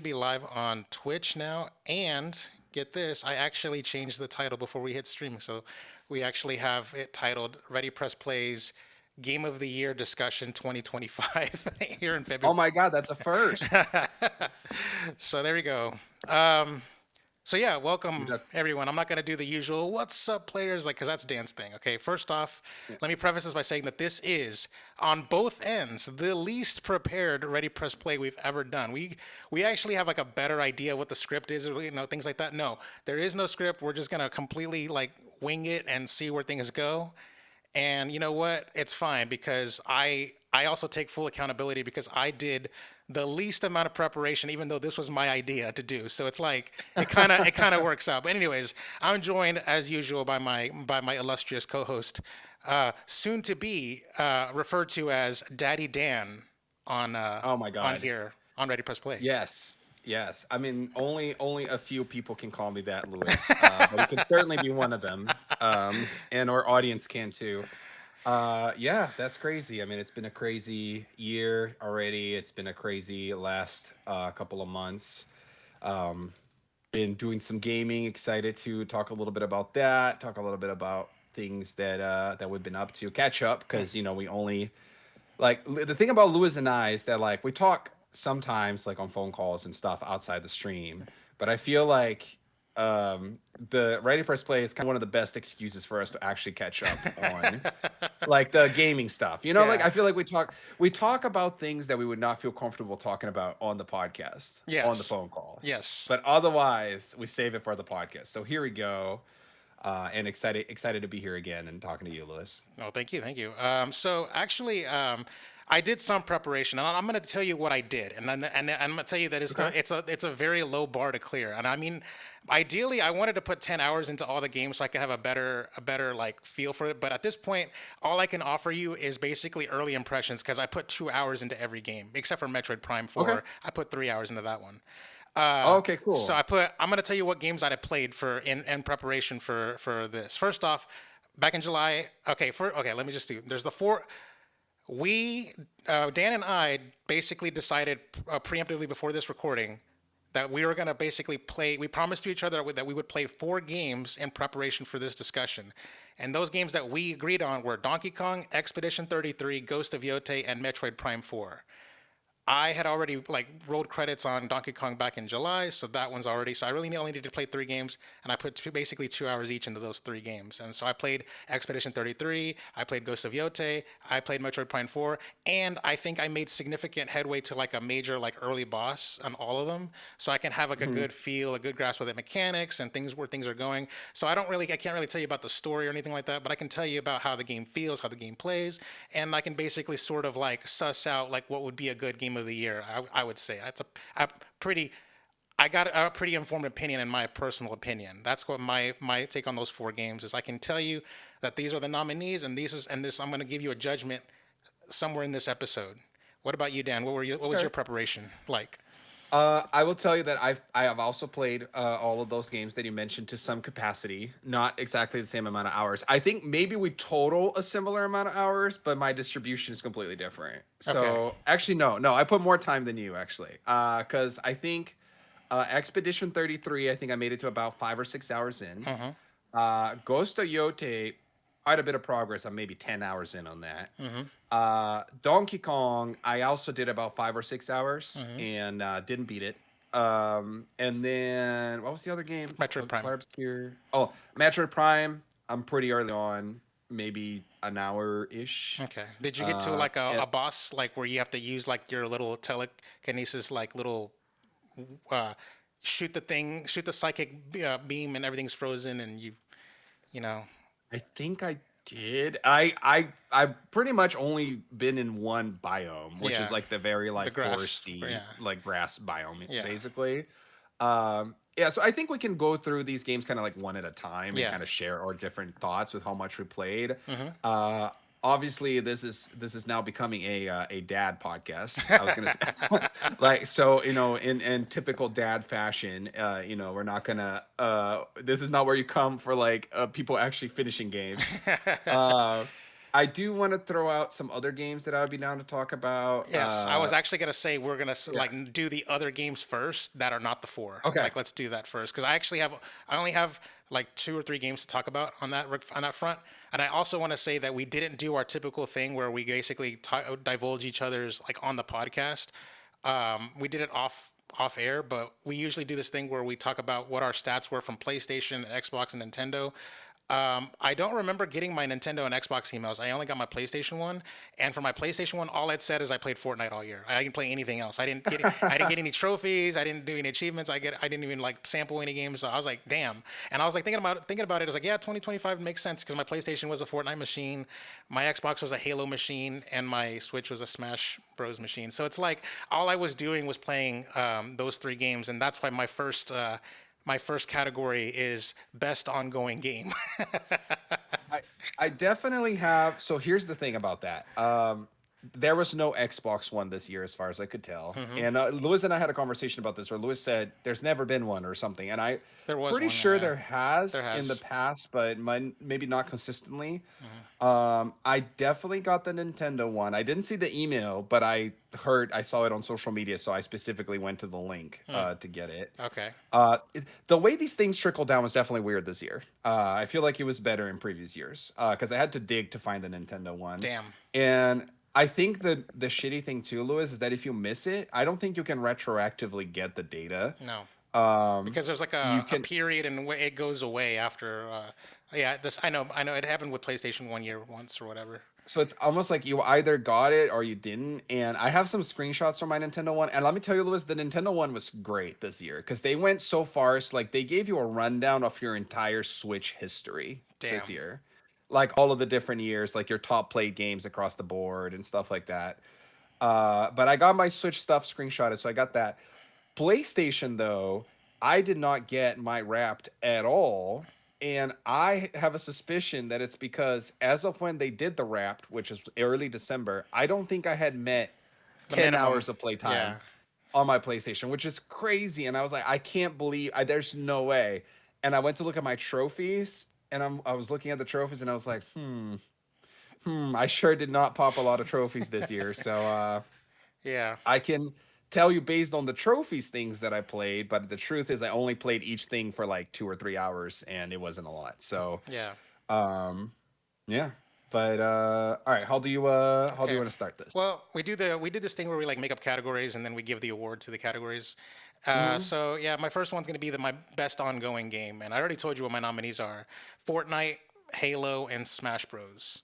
be live on Twitch now. And get this, I actually changed the title before we hit streaming. So we actually have it titled Ready Press Plays Game of the Year Discussion 2025 here in Oh February. my God, that's a first. So there we go. Um, so yeah, We welcome got- everyone. I'm not gonna do the usual "What's up, players?" like because that's Dan's thing. Okay, first off, yeah. let me preface this by saying that this is on both ends the least prepared Ready Press Play we've ever done. We actually have like a better idea what the script is, or, things like that. No, there is no script. We're just gonna completely like wing it and see where things go. And you know what? It's fine because I also take full accountability because I did the least amount of preparation, even though this was my idea to do. So it's like it kind of works out. But anyways, I'm joined as usual by my illustrious co-host, soon to be referred to as Daddy Dan on Oh my on God. here on Ready Press Play. Yes. Yes. I mean, only a few people can call me that, Lewis. But you can certainly be one of them. And our audience can too. Yeah, that's crazy. I mean, it's been a crazy year already. It's been a crazy last couple of months. Um, been doing some gaming. Excited to talk a little bit about that. Talk a little bit about things that we've been up to. Catch up because we only the thing about Lewis and I is that we talk sometimes like on phone calls and stuff outside the stream, but I feel like the Ready Press Play is kind of one of the best excuses for us to actually catch up on like the gaming stuff. Like Yeah. I feel like we talk about things that we would not feel comfortable talking about on the podcast, on the Yes. phone calls. Yes. But otherwise, we save it for the podcast. So here we go. And excited to be here again and talking to you, Lewis. Oh, thank you, thank you. So actually, I did some preparation, and I'm going to tell you what I did, and I'm going to tell you that Okay. it's a very low bar to clear. And I mean, ideally, I wanted to put 10 hours into all the games so I could have a better like feel for it. But at this point, all I can offer you is basically early impressions because I put 2 hours into every game, except for Metroid Prime Okay. 4. I put 3 hours into that one. Okay, So cool. I'm gonna tell you what games I had played for in preparation for this. First off, back in July. Okay, let me just do. There's the four. We Dan and I basically decided preemptively before this recording that we were gonna basically play. We promised to each other that we would play 4 games in preparation for this discussion. And those games that we agreed on were Donkey Kong, Expedition 33, Ghost of Yote, and Metroid Prime 4. I had already like rolled credits on Donkey Kong back in July, so that one's already. So I really only needed to play 3 games, and I put basically 2 hours each into those 3 games. And so I played Expedition 33, I played Ghost of Yote, I played Metroid Prime 4, and I think I made significant headway to like a major like early boss on all of them, so I can have like a Mhm. good feel, a good grasp of the mechanics and things where things are going. So I can't really tell you about the story or anything like that, but I can tell you about how the game feels, how the game plays, and I can basically sort of like suss out like what would be a good game of the year. I would say that's a pretty. I got a pretty informed opinion in my personal opinion. That's what my take on those 4 games is. I can tell you that these are the nominees, and this. I'm going to give you a judgment somewhere in this episode. What about you, Dan? What was Okay. your preparation like? I will tell you that I have also played all of those games that you mentioned to some capacity, not exactly the same amount of hours. I think maybe we total a similar amount of hours, but my distribution is completely different. Okay. So actually, no, I put more time than you actually, because I think Expedition 33, I think I made it to about 5 or 6 hours in. Uh-huh. Ghost of Yote, I had a bit of progress. I'm maybe 10 hours in on that. Mm-hmm. Donkey Kong, I also did about 5 or 6 hours Mm-hmm. and didn't beat it. And then what was the other game? Metroid Prime. Quite obscure. Oh, Metroid Prime. I'm pretty early on, maybe an hour ish. Okay. Did you get to like And a boss like where you have to use like your little telekinesis like little uh shoot the psychic beam and everything's frozen and you know I think I did. I pretty much only been in one biome, which is yeah like the very the like grass foresty, yeah like grass biome, yeah basically. Yeah, so I think we can go through these games kind of like one at a time and yeah kind of share our different thoughts with how much we played. mm-hmm. Uh, obviously, this is now becoming a dad podcast. I was gonna say, like, so in typical dad fashion, we're not gonna. This is not where you come for like people actually finishing games. Uh, I do want to throw out some other games that I would be down to talk about. Yes, I was actually gonna say we're gonna Yeah. like do the other games first that are not the four. Okay. Like, let's do that first because I only have like two or three games to talk about on that front. And I also want to say that we didn't do our typical thing where we basically divulge each other's like on the podcast. We did it off air, but we usually do this thing where we talk about what our stats were from PlayStation, Xbox, and Nintendo. I don't remember getting my Nintendo and Xbox emails. I only got my PlayStation one, and for my PlayStation one, all it said is I played Fortnite all year. I didn't play anything else. I didn't get any trophies. I didn't do any achievements. I didn't even like sample any games. So I was like, damn. And I was like thinking about it. I was like, yeah, 2025 makes sense because my PlayStation was a Fortnite machine, my Xbox was a Halo machine, and my Switch was a Smash Bros machine. So it's like all I was doing was playing those three games, and that's why my first category is best ongoing game. I I definitely have. So here's the thing about that. There was no Xbox One this year, as far as I could tell. Hmm. And Lewis and I had a conversation about this, where Lewis said there's never been one or something, and I There was pretty one, sure yeah. there There has in the has. past, but maybe not consistently. Hmm. I definitely got the Nintendo one. I didn't see the email, but I saw it on social media, so I specifically went to the link Mm. to get it. Okay. The way these things trickle down was definitely weird this year. I feel like it was better in previous years because I had to dig to find the Nintendo one, Damn. and I think the shitty thing too, Lewis, is that if you miss it, I don't think you can retroactively get the data. No. Um, Because there's like you a can period and it goes away after. Yeah, this I know it happened with PlayStation 1 year once or whatever. so it's almost like you either got it or you didn't. And I have some screenshots from my Nintendo one. And let me tell you, Lewis, the Nintendo one was great this year because they went so far. So like they gave you a rundown of your entire Switch history this Damn. year, like all of the different years, like your top played games across the board and stuff like that. But I got my Switch stuff screenshotted, so I got that. PlayStation though, I did not get my Wrapped at all, and I have a suspicion that it's because as of when they did the Wrapped, which is early December, I don't think I had met The 10 minimum. hours of playtime Yeah. on my PlayStation, which is crazy. And I was like, I can't believe there's no way. And I went to look at my trophies, and I was looking at the trophies, and I was like, I sure did not pop a lot of trophies this year. So Yeah. I can tell you based on the trophies things that I played, but the truth is I only played each thing for like 2 or 3 hours, and it wasn't a lot. So Yeah. um yeah. But all right, how do you Okay. want to start this? Well, we did this thing where we like make up categories and then we give the award to the categories. Hmm. So yeah, my first one's gonna be my best ongoing game, and I already told you what my nominees are: Fortnite, Halo, and Smash Bros.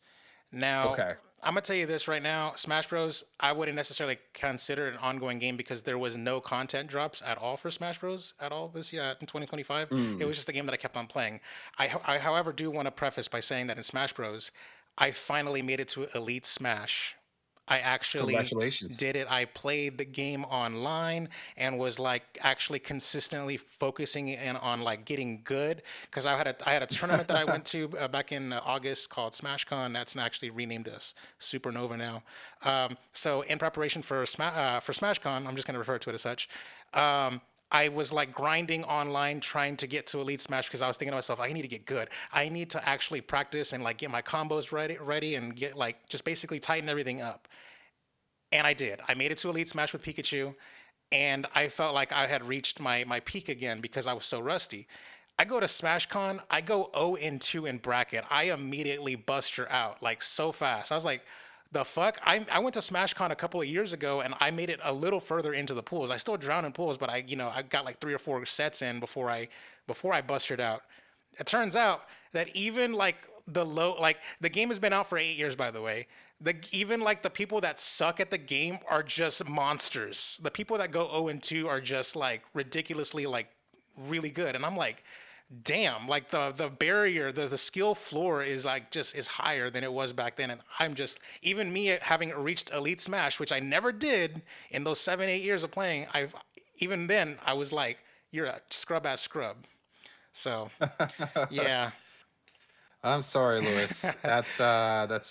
Now, Okay. I'm gonna tell you this right now: Smash Bros. I wouldn't necessarily consider an ongoing game because there was no content drops at all for Smash Bros. At all this year in 2025. It Mm. was just a game that I kept on playing. However, do want to preface by saying that in Smash Bros. I finally made it to Elite Smash. I actually Congratulations. did it. I played the game online and was like actually consistently focusing in on like getting good because I had a tournament that I went to back in August called SmashCon. That's actually renamed as Supernova now. So in preparation for for SmashCon, I'm just going to refer to it as such. I was like grinding online trying to get to Elite Smash because I was thinking to myself, I need to get good. I need to actually practice and like get my combos ready and get like just basically tighten everything up. And I did. I made it to Elite Smash with Pikachu, and I felt like I had reached my peak again because I was so rusty. I go to SmashCon, I go 0 and 2 in bracket. I immediately bust her out like so fast. I was like, the fuck? I went to SmashCon a couple of years ago and I made it a little further into the pools. I still drown in pools, but I got like 3 or 4 sets in before I busted out. It turns out that even like the game has been out for 8 years, by the way. Even like the people that suck at the game are just monsters. The people that go 0 and 2 are just like ridiculously like really good. And I'm like, damn, like the barrier, the skill floor is like just is higher than it was back then. And I'm just even me having reached Elite Smash, which I never did in those 7 8 years of playing. I've even then I was like, you're a scrub ass scrub. So yeah. I'm sorry, Lewis. That's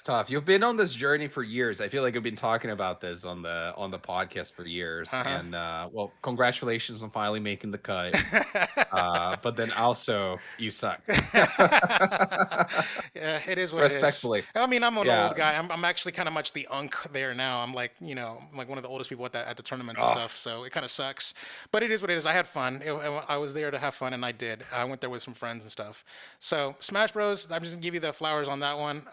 tough. You've been on this journey for years. I feel like you've been talking about this on the podcast for years. Uh-huh. And well, congratulations on finally making the cut. But then also you suck. Yeah, it is what it is. Respectfully. I mean, I'm an Yeah. old guy. I'm actually kind of much the unk there now. I'm like, I'm like one of the oldest people at the tournaments and Oh, stuff. So it kind of sucks, but it is what it is. I had fun. I was there to have fun, and I did. I went there with some friends and stuff. So Smash Bros. I'm just gonna give you the flowers on that one.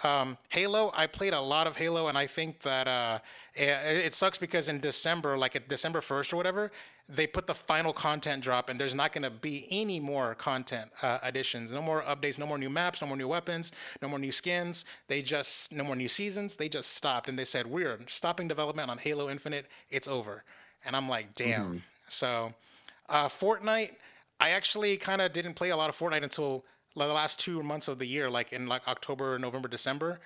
Halo. I played a lot of Halo, and I think that it sucks because in December, like at December 1st or whatever, they put the final content drop, and there's not going to be any more content additions, no more updates, no more new maps, no more new weapons, no more new skins. No more new seasons. They just stopped, and they said we're stopping development on Halo Infinite. It's over, and I'm like, damn. mhm. So, Fortnite. I actually kind of didn't play a lot of Fortnite until the last 2 months of the year, like in like October, November, December.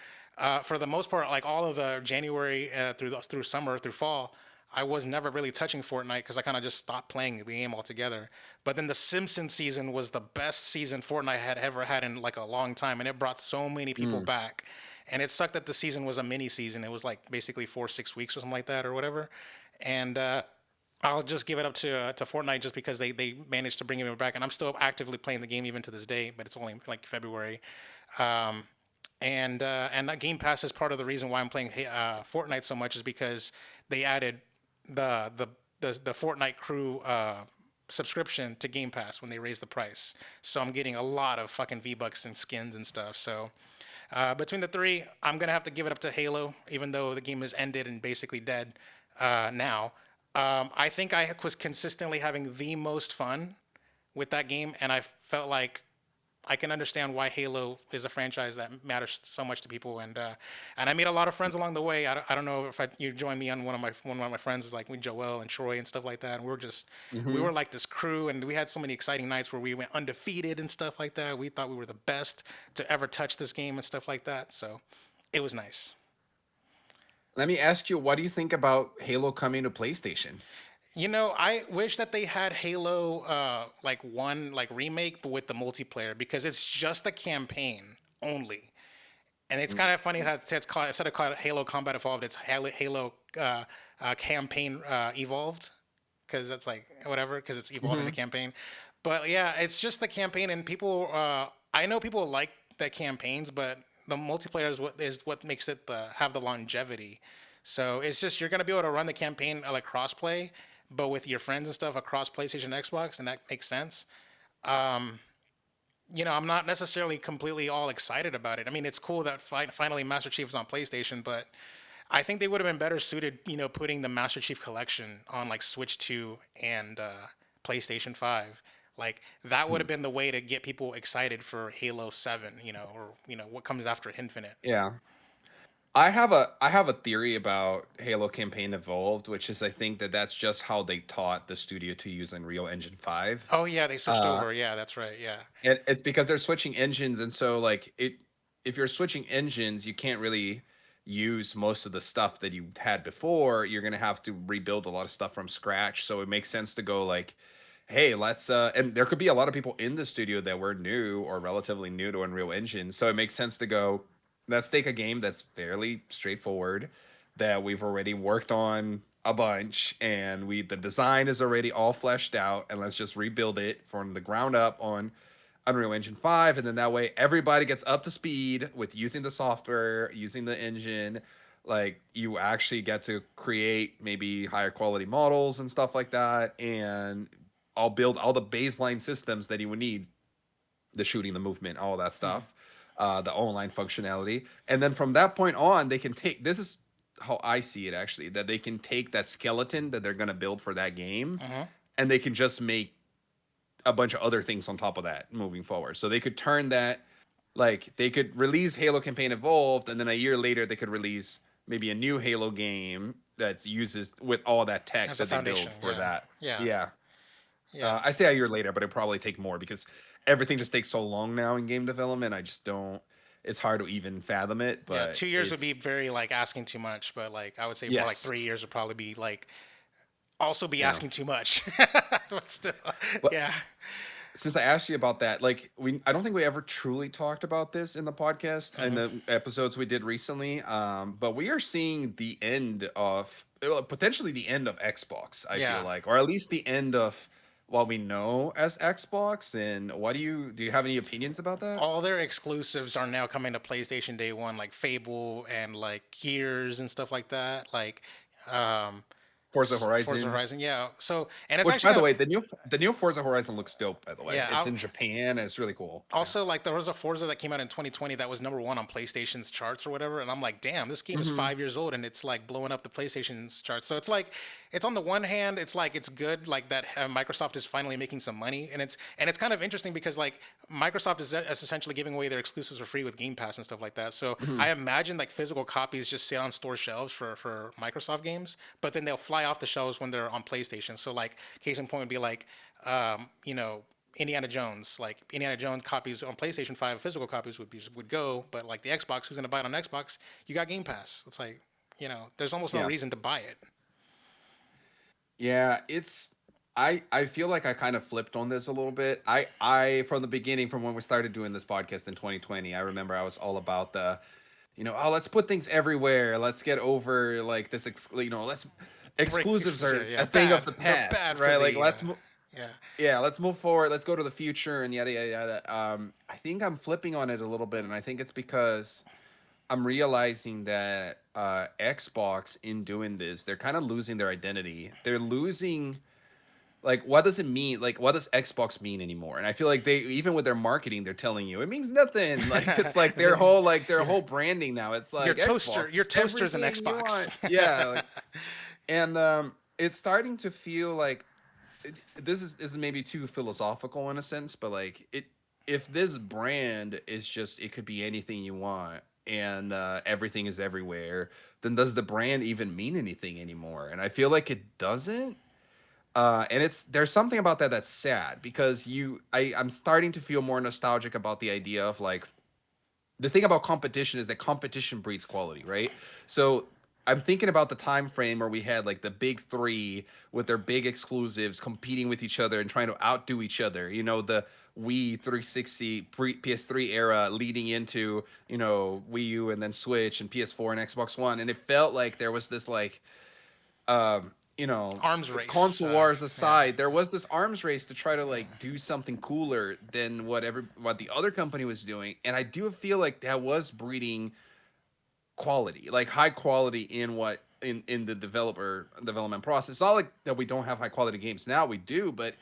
For the most part, like all of the January through summer through fall, I was never really touching Fortnite because I kind of just stopped playing the game altogether. But then the Simpsons season was the best season Fortnite had ever had in like a long time, and it brought so many people Mm. back. And it sucked that the season was a mini season. It was like basically 4 6 weeks or something like that or whatever. And I'll just give it up to Fortnite just because they managed to bring it back, and I'm still actively playing the game even to this day. But it's only like February. Um, and that Game Pass is part of the reason why I'm playing Fortnite so much is because they added the the the Fortnite crew subscription to Game Pass when they raised the price. So I'm getting a lot of fucking V Bucks and skins and stuff. So between the three, I'm gonna have to give it up to Halo, even though the game is ended and basically dead now. I think I was consistently having the most fun with that game, and I felt like I can understand why Halo is a franchise that matters so much to people, and I made a lot of friends along the way. I don't know if you join me on one of my friends is like with Joel and Troy and stuff like that, and we Mhm. were like this crew, and we had so many exciting nights where we went undefeated and stuff like that. We thought we were the best to ever touch this game and stuff like that. So it was nice. Let me ask you, what do you think about Halo coming to PlayStation? I wish that they had Halo like one like remake, but with the multiplayer because it's just the campaign only. And it's kind of funny that it's called instead of called Halo Combat Evolved, it's Halo Campaign Evolved because that's like whatever because it's evolving the Mhm. campaign. But yeah, it's just the campaign, and people. I know people like the campaigns, but the multiplayer is what makes it have the longevity. So it's just you're gonna be able to run the campaign like crossplay, but with your friends and stuff across PlayStation, and Xbox, and that makes sense. Um, I'm not necessarily completely all excited about it. I mean, it's cool that finally Master Chief is on PlayStation, but I think they would have been better suited, putting the Master Chief Collection on like Switch 2 and PlayStation 5. Like that would have been the way to get people excited for Halo 7, or what comes after Infinite. Yeah. I have a theory about Halo Campaign Evolved, which is I think that that's just how they taught the studio to use Unreal Engine 5. Oh yeah, they switched Uh over. Yeah, that's right. Yeah. and it's because they're switching engines, and so like it if you're switching engines, you can't really use most of the stuff that you had before. You're going to have to rebuild a lot of stuff from scratch, so it makes sense to go like, hey, let's and there could be a lot of people in the studio that were new or relatively new to Unreal Engine, so it makes sense to go, let's take a game that's fairly straightforward that we've already worked on a bunch, and we the design is already all fleshed out, and let's just rebuild it from the ground up on Unreal Engine 5, and then that way everybody gets up to speed with using the software, using the engine. Like you actually get to create maybe higher quality models and stuff like that, and I'll build all the baseline systems that you would need, the shooting, the movement, all that Hmm. stuff, the online functionality. And then from that point on, they can take this is how I see it actually, that they can take that skeleton that they're going to build for that game Hmm. and they can just make a bunch of other things on top of that moving forward. So they could turn that, like they could release Halo Campaign Evolved, and then a year later they could release maybe a new Halo game that uses with all that tech As a that they foundation. build for Yeah. that. Yeah. Yeah, Yeah. I say a year later, but it probably take more because everything just takes so long now in game development. I just don't. It's hard to even fathom it, Yeah. but 2 years would be it's very like asking too much, but like I would say more like yes, 3 years would probably be like also be yeah. asking too much. But still, But yeah. since I asked you about that, like I don't think we ever truly talked about this in the podcast and Hmm. the episodes we did recently. But we are seeing the end of potentially the end of Xbox, I feel Yeah. like, or at least the end of what we know as Xbox. And what do you have any opinions about that? All their exclusives are now coming to PlayStation Day One, like Fable and like Gears and stuff like that. Like, um, Forza Forza Horizon. Horizon, yeah. So, and it's Which, actually by the kind of, way, the new Forza Horizon looks dope. By the way, yeah. it's in Japan and it's really cool. Yeah. Also, like there was a Forza that came out in 2020 that was number one on PlayStation's charts or whatever, and I'm like, damn, this game is Hmm. 5 years old and it's like blowing up the PlayStation's charts. So it's like, it's on the one hand, it's like it's good, like that Microsoft is finally making some money, and it's kind of interesting because like Microsoft is essentially giving away their exclusives for free with Game Pass and stuff like that. So Hmm. I imagine like physical copies just sit on store shelves for Microsoft games, but then they'll fly off the shelves when they're on PlayStation. So like case in point would be like, you know, Indiana Jones, like Indiana Jones copies on PlayStation 5, physical copies would go, but like the Xbox, who's gonna buy it on Xbox? You got Game Pass. It's like, there's almost no Yeah. reason to buy it. Yeah, I feel like I kind of flipped on this a little bit. I from the beginning, from when we started doing this podcast in 2020, I remember I was all about oh, let's put things everywhere. Let's get over like let's exclusives Yeah, are yeah, a thing of bad. the They're past, bad for right? Like the, yeah. let's move forward. Let's go to the future and yada yada yada. I think I'm flipping on it a little bit, and I think it's because I'm realizing that Xbox, in doing this, they're kind of losing their identity. They're losing, like, what does it mean? Like, what does Xbox mean anymore? And I feel like they, even with their marketing, they're telling you it means nothing. Like, it's like their The- whole your branding now. It's your like toaster, Xbox your is toaster's an everything you Xbox. want. Yeah, like, and it's starting to feel like this is maybe too philosophical in a sense, but like if this brand is just it could be anything you want and everything is everywhere, then does the brand even mean anything anymore? And I feel like it doesn't. And there's something about that that's sad because I'm starting to feel more nostalgic about the idea of like the thing about competition is that competition breeds quality, right? So I'm thinking about the time frame where we had like the big three with their big exclusives competing with each other and trying to outdo each other. The Wii 360 PS3 era leading into Wii U and then Switch and PS4 and Xbox One, and it felt like there was this like um Arms race. console wars Yeah. aside, there was this arms race to try to like do something cooler than what the other company was doing, and I do feel like that was breeding quality, like high quality in what in the development process. It's not like that we don't have high quality games now, we do, but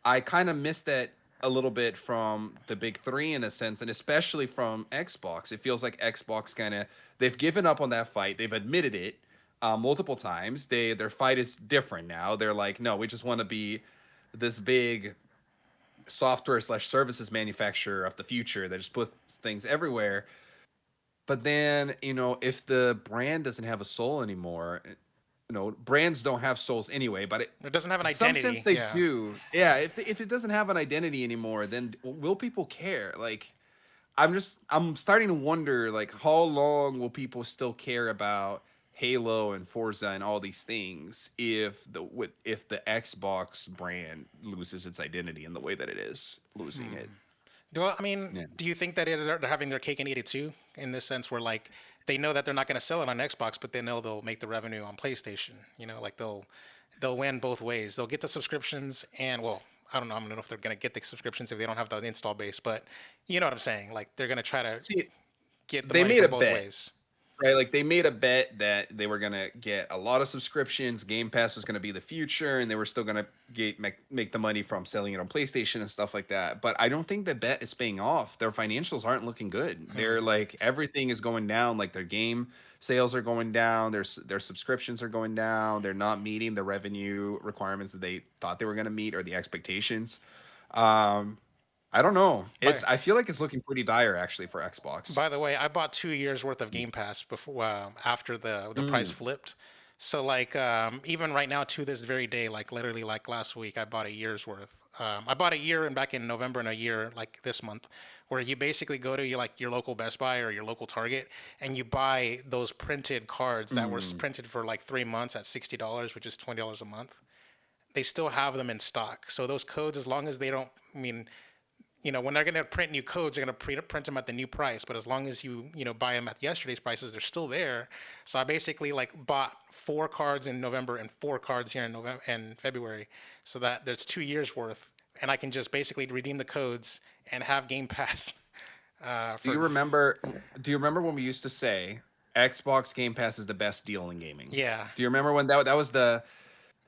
I kind of miss that a little bit from the big three in a sense, and especially from Xbox. It feels like Xbox they've given up on that fight. They've admitted it multiple times. Their fight is different now. They're like, no, we just want to be this big software/services manufacturer of the future that just puts things everywhere. But then, if the brand doesn't have a soul anymore, brands don't have souls anyway, but It doesn't have an in some sense identity. they Yeah. do. Yeah, if it doesn't have an identity anymore, then will people care? Like, I'm starting to wonder, like, how long will people still care about Halo and Forza and all these things if the Xbox brand loses its identity in the way that it is losing it? Well, I mean, Yeah. do you think that they're having their cake and eat it too? In this sense, where like they know that they're not going to sell it on Xbox, but they know they'll make the revenue on PlayStation. Like they'll win both ways. They'll get the subscriptions, and well, I don't know. I don't know if they're going to get the subscriptions if they don't have the install base, but you know what I'm saying. Like they're going to try to See, get the they money made from a both bet. ways. Right, like they made a bet that they were gonna get a lot of subscriptions. Game Pass was gonna be the future, and they were still gonna make the money from selling it on PlayStation and stuff like that. But I don't think the bet is paying off. Their financials aren't looking good. They're like everything is going down. Like their game sales are going down. Their subscriptions are going down. They're not meeting the revenue requirements that they thought they were gonna meet or the expectations. Um, I don't know. But I feel like it's looking pretty dire actually for Xbox. by the way, I bought 2 years worth of Game Pass before after the price Mm, flipped. So like even right now to this very day, like literally like last week, I bought a year's worth. I bought a year and back in November and a year like this month, where you basically go to your local Best Buy or your local Target and you buy those printed cards that were mm. printed for like 3 months at $60, which is $20 a month. they still have them in stock. So those codes, as long as they don't, I mean, when they're going to print new codes, they're going to print them at the new price. But as long as you buy them at yesterday's prices, they're still there. So I basically like bought 4 cards in November and 4 cards here in November and February, so that there's 2 years worth, and I can just basically redeem the codes and have Game Pass. Do you For remember? Do you remember when we used to say Xbox Game Pass is the best deal in gaming? Yeah, Do you remember when that was the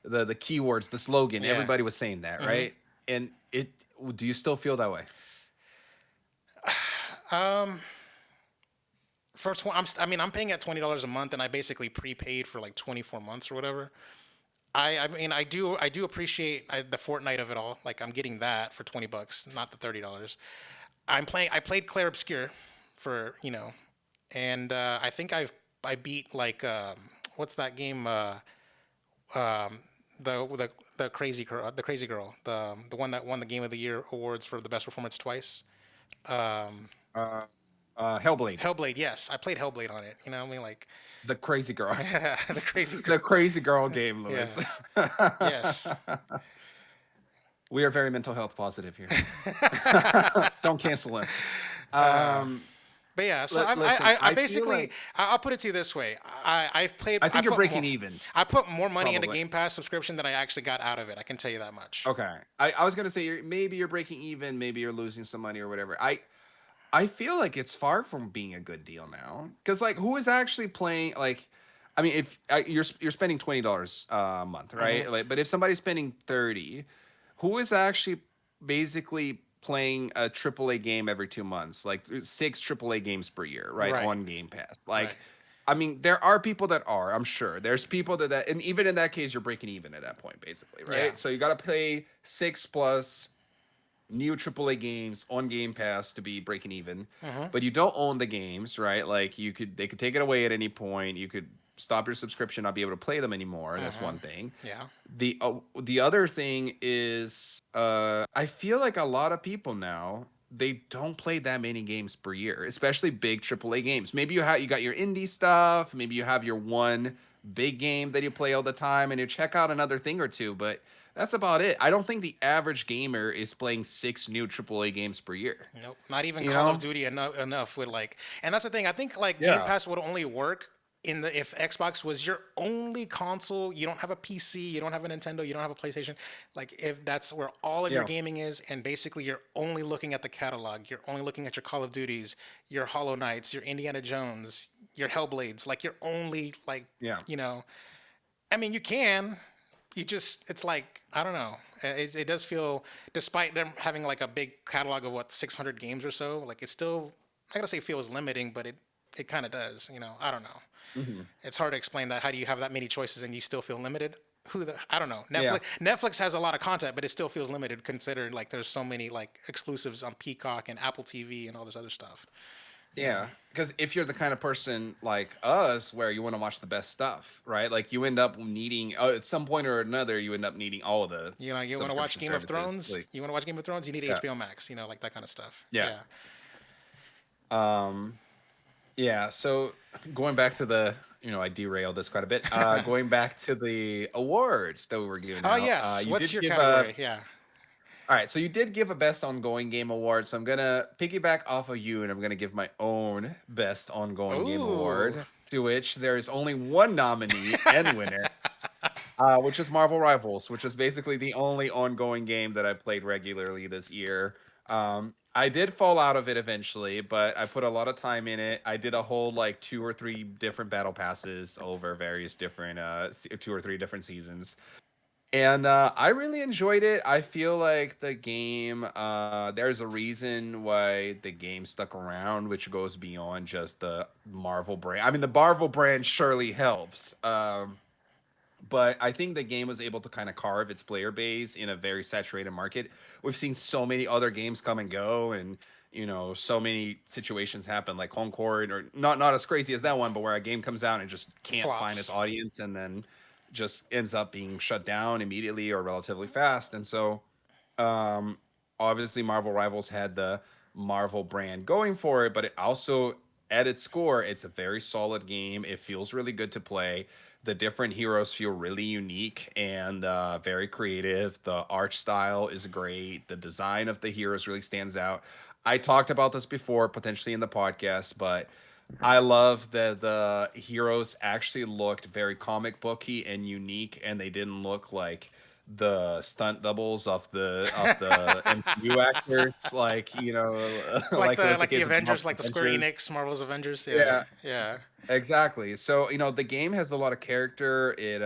keywords, the slogan? yeah. Everybody was saying that, hmm right? And it. Do you still feel that way? Um, first one, I mean, I'm paying at $20 a month, and I basically prepaid for like 24 months or whatever. I mean, I do appreciate the Fortnite of it all. Like I'm getting that for $20, not the $30. I played Claire Obscure for and I think I beat like what's that game? Um, the crazy girl, the one that won the Game of the Year awards for the best performance twice. Um, Uh, Hellblade, Hellblade, yes, I played Hellblade on it. I mean, like, the crazy girl, yeah, the crazy the girl. crazy girl game, Lewis. Yes, yes. We are very mental health positive here. Don't cancel him. Uh, Um, but yeah, so I'm, listen, I I feel basically like I'll put it to you this way. I think you're breaking even, I put more money into probably. Game Pass subscription than I actually got out of it. I can tell you that much. Okay, I was gonna say maybe you're breaking even, maybe you're losing some money or whatever. I feel like it's far from being a good deal now, because like who is actually playing? Like, I mean, if you're spending $20 a month, hmm right? Like, but if somebody's spending 30, who is actually basically playing a AAA game every 2 months, like six AAA games per year, right, Right, on Game Pass? right. Like, I mean, there are people that are, I'm sure. There's people and even in that case, you're breaking even at that point, basically, Yeah. right? So you got to pay six plus new AAA games on Game Pass to be breaking even, hmm but you don't own the games, right? Like they could take it away at any point. You could stop your subscription, not be able to play them anymore. That's hmm one thing. Yeah. The other thing is, I feel like a lot of people now they don't play that many games per year, especially big AAA games. Maybe you got your indie stuff, maybe you have your one big game that you play all the time, and you check out another thing or two, but that's about it. I don't think the average gamer is playing six new AAA games per year. Nope. Not even You Call of know? Duty enough with like, and that's the thing. I think like Game Yeah. Pass would only work in the if Xbox was your only console. You don't have a PC. You don't have a Nintendo. You don't have a PlayStation. Like if that's where all of your Yeah. gaming is, and basically you're only looking at the catalog. You're only looking at your Call of Duties, your Hollow Knights, your Indiana Jones, your Hellblades. Like you're only like Yeah. you know. I mean, you can. You just it's like I don't know. It does feel, despite them having like a big catalog of what 600 games or so, like it still I gotta say feels limiting, but it kind of does. I don't know. Hmm. It's hard to explain that. How do you have that many choices and you still feel limited? I don't know. Yeah. Netflix has a lot of content, but it still feels limited considering like there's so many like exclusives on Peacock and Apple TV and all this other stuff. You know. Yeah, because if you're the kind of person like us, where you want to watch the best stuff, right? Like you end up needing, at some point or another, you end up needing all of the You want to watch subscription Game of services. Thrones? Like, You want to watch Game of Thrones? You need yeah, HBO Max. Like that kind of stuff. yeah, Yeah. um, yeah. So going back to I derailed this quite a bit. Going back to the awards that we were giving Oh out, yes. you What's did your give a category? Yeah. all right. So you did give a best ongoing game award. So I'm gonna piggyback off of you, and I'm gonna give my own best ongoing game Ooh. award, to which there is only one nominee and winner, which is Marvel Rivals, which is basically the only ongoing game that I played regularly this year. I did fall out of it eventually, but I put a lot of time in it. I did a whole like two or three different battle passes over various different two or three different seasons. And I really enjoyed it. I feel like the game, there's a reason why the game stuck around, which goes beyond just the Marvel brand. I mean, the Marvel brand surely helps. But I think the game was able to kind of carve its player base in a very saturated market. We've seen so many other games come and go, and so many situations happen, like Concord, or not as crazy as that one, but where a game comes out and just can't find its Flops. audience, and then just ends up being shut down immediately or relatively fast. And so, um, obviously, Marvel Rivals had the Marvel brand going for it, but it also, at its core, it's a very solid game. It feels really good to play. The different heroes feel really unique and very creative. The art style is great. The design of the heroes really stands out. I talked about this before, potentially in the podcast, but I love that the heroes actually looked very comic booky and unique, and they didn't look like the stunt doubles of the MCU actors, like like it was the like the case with Avengers, Marvel's like the Square Avengers. Enix Marvel's Avengers. Yeah, Yeah, yeah. exactly. So, the game has a lot of character. It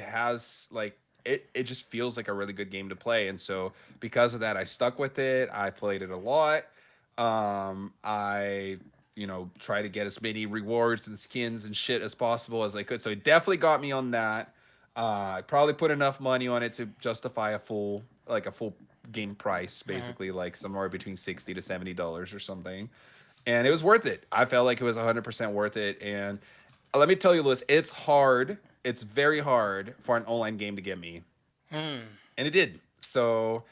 has like it just feels like a really good game to play. And so because of that, I stuck with it. I played it a lot. I try to get as many rewards and skins and shit as possible as I could. So it definitely got me on that. I probably put enough money on it to justify a full game price, Mhm. basically like somewhere between $60 to $70 or something, and it was worth it. I felt like it was 100% worth it. And let me tell you, Lewis, it's hard. It's very hard for an online game to get me, Mm. and it did. So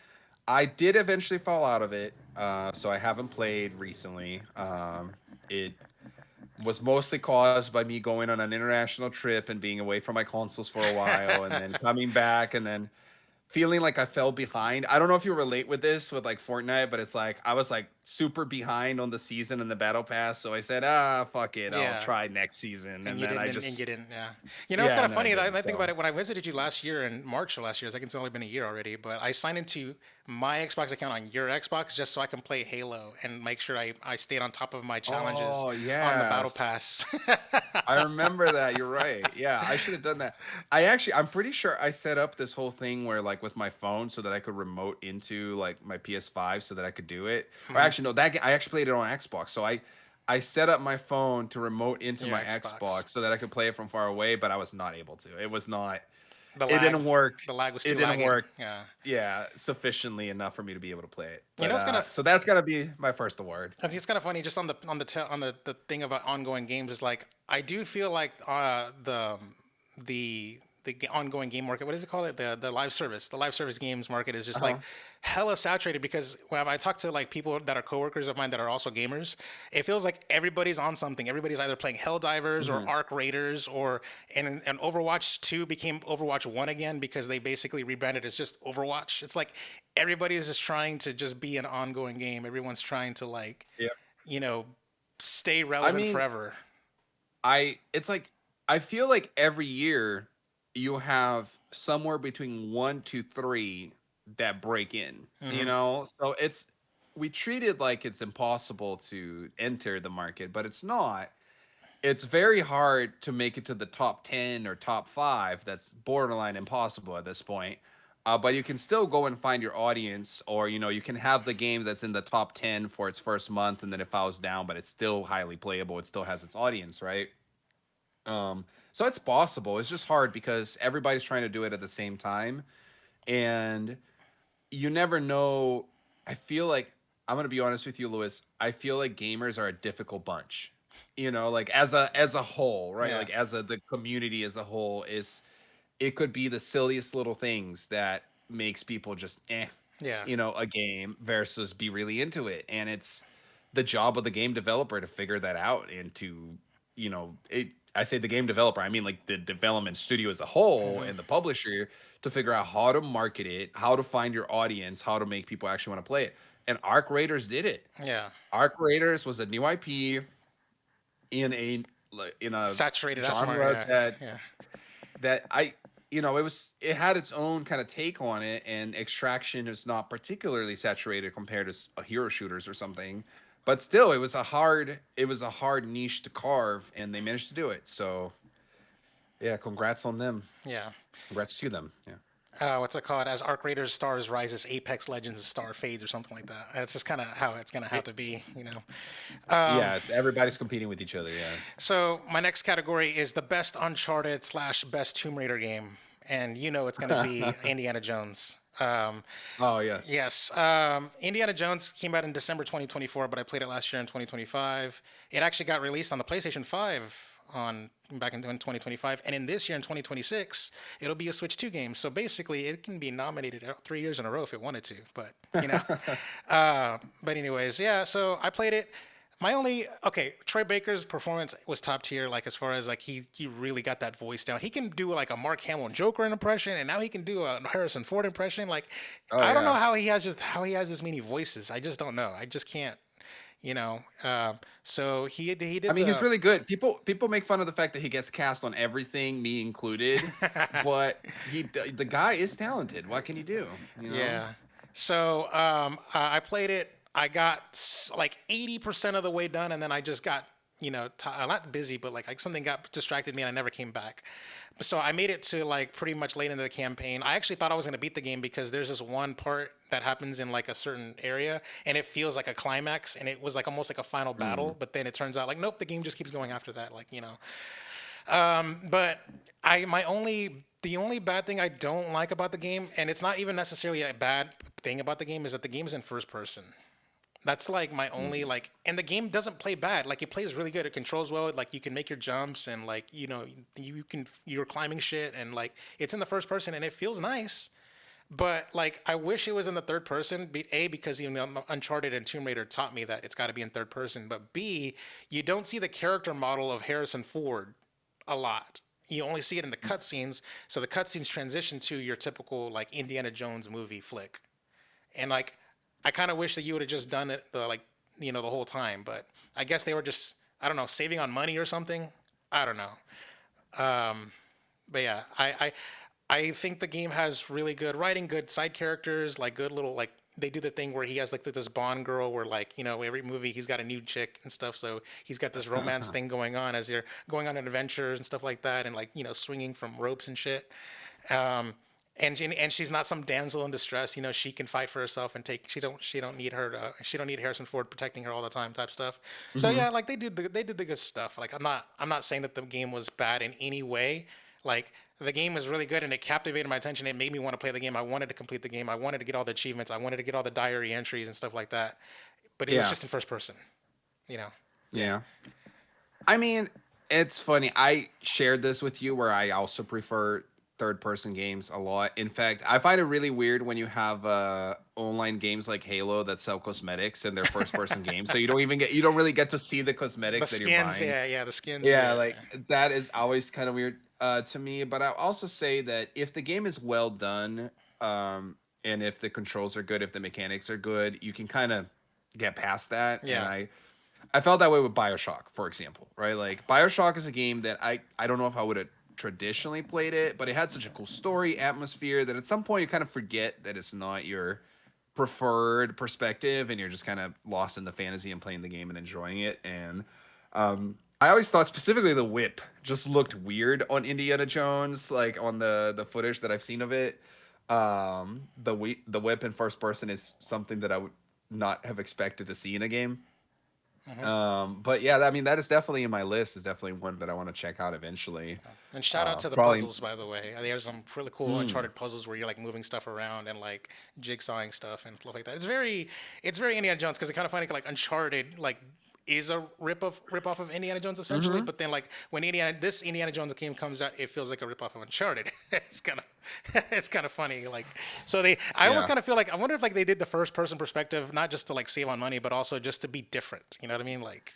I did eventually fall out of it. So I haven't played recently. It was mostly caused by me going on an international trip and being away from my consoles for a while, and then coming back, and then feeling like I fell behind. I don't know if you relate with this with like Fortnite, but it's like I was like super behind on the season and the battle pass, so I said, fuck it, I'll Yeah. try next season, And and you then I didn't, and just you didn't, yeah. You know, it's yeah, kind of and then I funny that didn't. I think about So it. When I visited you last year in March of last year, I think it's only been a year already, but I signed into my Xbox account on your Xbox just so I can play Halo and make sure I stayed on top of my challenges oh on the Battle yes. Pass. I remember that. You're right. Yeah, I should have done that. I'm pretty sure I set up this whole thing where, like, with my phone, so that I could remote into like my PS5, so that I could do it. Or Mhm. actually, no, I actually played it on Xbox. So I set up my phone to remote into Your my Xbox. Xbox so that I could play it from far away, but I was not able to. It was not. The It lag, didn't work. the lag was It too didn't laggy. work. Yeah. Yeah, sufficiently enough for me to be able to play it. You But know, it's kind of so that's gotta be my first award. I think it's kind of funny just on the thing about ongoing games is like I do feel like ongoing game market, what is it called, the live service games market is just like Uh-huh. hella saturated because when I talk to like people that are coworkers of mine that are also gamers, it feels like everybody's on something. Everybody's either playing Helldivers or Mhm. Arc Raiders and Overwatch 2 became Overwatch 1 again because they basically rebranded as just Overwatch. It's like everybody is just trying to just be an ongoing game. Everyone's trying to like, Yeah. you know, stay I relevant mean, forever. it's like I feel like every year you have somewhere between 1 to 3 that break in, Hmm. So we treat it like it's impossible to enter the market, but it's not. It's very hard to make it to the top 10 or top 5. That's borderline impossible at this point. But you can still go and find your audience, or you can have the game that's in the top 10 for its first month, and then it falls down, but it's still highly playable. It still has its audience, right? So it's possible. It's just hard because everybody's trying to do it at the same time, and you never know. I feel like I'm gonna be honest with you, Lewis. I feel like gamers are a difficult bunch. Like as a whole, right? Yeah. Like as the community as a whole is it could be the silliest little things that makes people just Yeah. a game versus be really into it. And it's the job of the game developer to figure that out and to, I say the game developer, I mean like the development studio as a whole Hmm. and the publisher to figure out how to market it, how to find your audience, how to make people actually want to play it. And Arc Raiders did it. Yeah. Arc Raiders was a new IP in a Saturated. That's smart. genre Yeah. that Yeah. that I it had its own kind of take on it, and Extraction is not particularly saturated compared to hero shooters or something, but still it was a hard niche to carve, and they managed to do it. So yeah, congrats on them. Yeah. Congrats to them. Yeah. What's it called? As Arc Raiders stars rises, Apex Legends star fades, or something like that. That's just kind of how it's gonna have It- to be. yeah, it's everybody's competing with each other. Yeah. So my next category is the best Uncharted slash best Tomb Raider game, and you know it's gonna be Indiana Jones. Oh yes. Yes, Indiana Jones came out in December 2024, but I played it last year in 2025. It actually got released on the PlayStation 5 on back in 2025, and in this year in 2026, it'll be a Switch 2 game. So basically, it can be nominated 3 years in a row if it wanted to. But but anyways, yeah. So I played it. My only okay, Troy Baker's performance was top tier. Like as far as like he really got that voice down. He can do like a Mark Hamill Joker impression, and now he can do a Harrison Ford impression. Like Oh I don't know yeah. how he has this many voices. I just don't know. I just can't. You know. So he I did mean, he's the really good. People make fun of the fact that he gets cast on everything, me included, but the guy is talented. What can he do? You know? yeah. So I played it. I got like 80% of the way done, and then I just got not busy, but like something got distracted me, and I never came back. So I made it to like pretty much late into the campaign. I actually thought I was gonna beat the game because there's this one part that happens in like a certain area, and it feels like a climax, and it was like almost like a final Mm. battle. But then it turns out like nope, the game just keeps going after that. Like but the only bad thing I don't like about the game, and it's not even necessarily a bad thing about the game, is that the game is in first person. That's like my only Mm. like, and the game doesn't play bad. Like it plays really good. It controls well. Like you can make your jumps and like you're climbing shit and like it's in the first person and it feels nice. But like I wish it was in the third person. A because Uncharted and Tomb Raider taught me that it's got to be in third person. But B, you don't see the character model of Harrison Ford a lot. You only see it in the cutscenes. So the cutscenes transition to your typical like Indiana Jones movie flick. And like I kind of wish that you would have just done it the whole time. But I guess they were just I don't know saving on money or something. I don't know. But yeah, I think the game has really good writing, good side characters, like good little like they do the thing where he has like this Bond girl where like every movie he's got a new chick and stuff, so he's got this romance thing going on as they're going on adventures and stuff like that, and like swinging from ropes and shit. Um, and she's not some damsel in distress. She can fight for herself and take. She don't need Harrison Ford protecting her all the time type stuff. So Hmm. yeah, like they did the good stuff. Like I'm not saying that the game was bad in any way. Like the game was really good and it captivated my attention. It made me want to play the game. I wanted to complete the game. I wanted to get all the achievements. I wanted to get all the diary entries and stuff like that. But it was Yeah. just in first person. You know. Yeah. Yeah. I mean, it's funny. I shared this with you where I also prefer third person games a lot. In fact, I find it really weird when you have online games like Halo that sell cosmetics in their first person games. So you don't really get to see the The cosmetics that you're skins, buying. yeah, the skins, Yeah, yeah. like that is always kind of weird to me. But I'll also say that if the game is well done, and if the controls are good, if the mechanics are good, you can kind of get past that. And Yeah. I felt that way with BioShock, for example, right? Like BioShock is a game that I don't know if I would have traditionally played it, but it had such a cool story, atmosphere that at some point you kind of forget that it's not your preferred perspective and you're just kind of lost in the fantasy and playing the game and enjoying it. And I always thought specifically the whip just looked weird on Indiana Jones, like on the footage that I've seen of it. The whip in first person is something that I would not have expected to see in a game. Hmm. But yeah, I mean that is definitely in my list. Is definitely one that I want to check out eventually. And shout out to the Probably. puzzles, by the way. There's some really cool Mm, Uncharted puzzles where you're like moving stuff around and like jigsawing stuff and stuff like that. It's very Indiana Jones because it kind of funny like Uncharted like is a rip off of Indiana Jones essentially, hmm. but then like when this Indiana Jones game comes out, it feels like a rip off of Uncharted. it's kind of it's kind of funny. Like so I almost Yeah. kind of feel like I wonder if like they did the first person perspective not just to like save on money, but also just to be different. You know what I mean? Like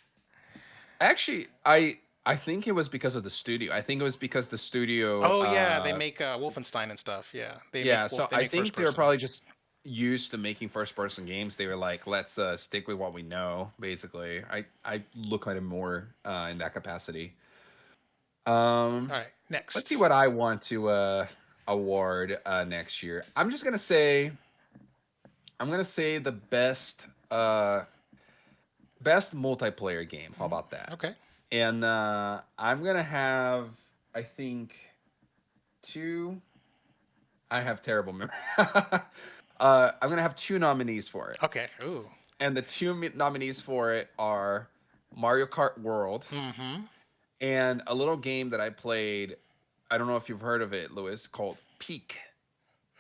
Actually, I think it was because of the studio. I think it was because the studio. oh yeah, they make Wolfenstein and stuff. Yeah, Yeah. So They I make first think they were person. probably just used to making first person games. They were like, let's stick with what we know. Basically, I look at it more in that capacity. Um, All right, let's see next. what I want to award next year. I'm gonna say the best multiplayer game. How about that? Okay. And I'm gonna have, I think, two. I have terrible memory. I'm gonna have two nominees for it, Okay. Ooh. and the two nominees for it are Mario Kart World Mm-hmm. and a little game that I played. I don't know if you've heard of it, Lewis, called Peak.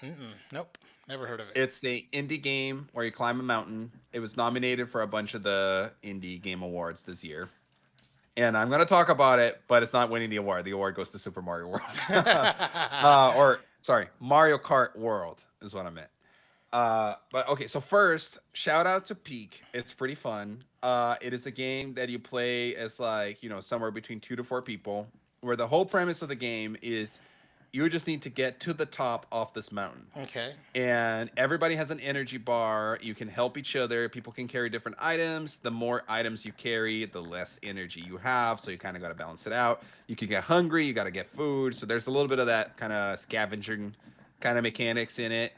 Mm-mm. Nope. Never heard of it. It's a indie game where you climb a mountain. It was nominated for a bunch of the indie game awards this year. And I'm going to talk about it, but it's not winning the award. The award goes to Super Mario World. Or, sorry, Mario Kart World is what I meant. But okay, so first, shout out to Peak. It's pretty fun. It is a game that you play as like, somewhere between 2 to 4 people, where the whole premise of the game is you just need to get to the top of this mountain. Okay. And everybody has an energy bar. You can help each other. People can carry different items. The more items you carry, the less energy you have. So you kind of got to balance it out. You can get hungry. You got to get food. So there's a little bit of that kind of scavenging kind of mechanics in it.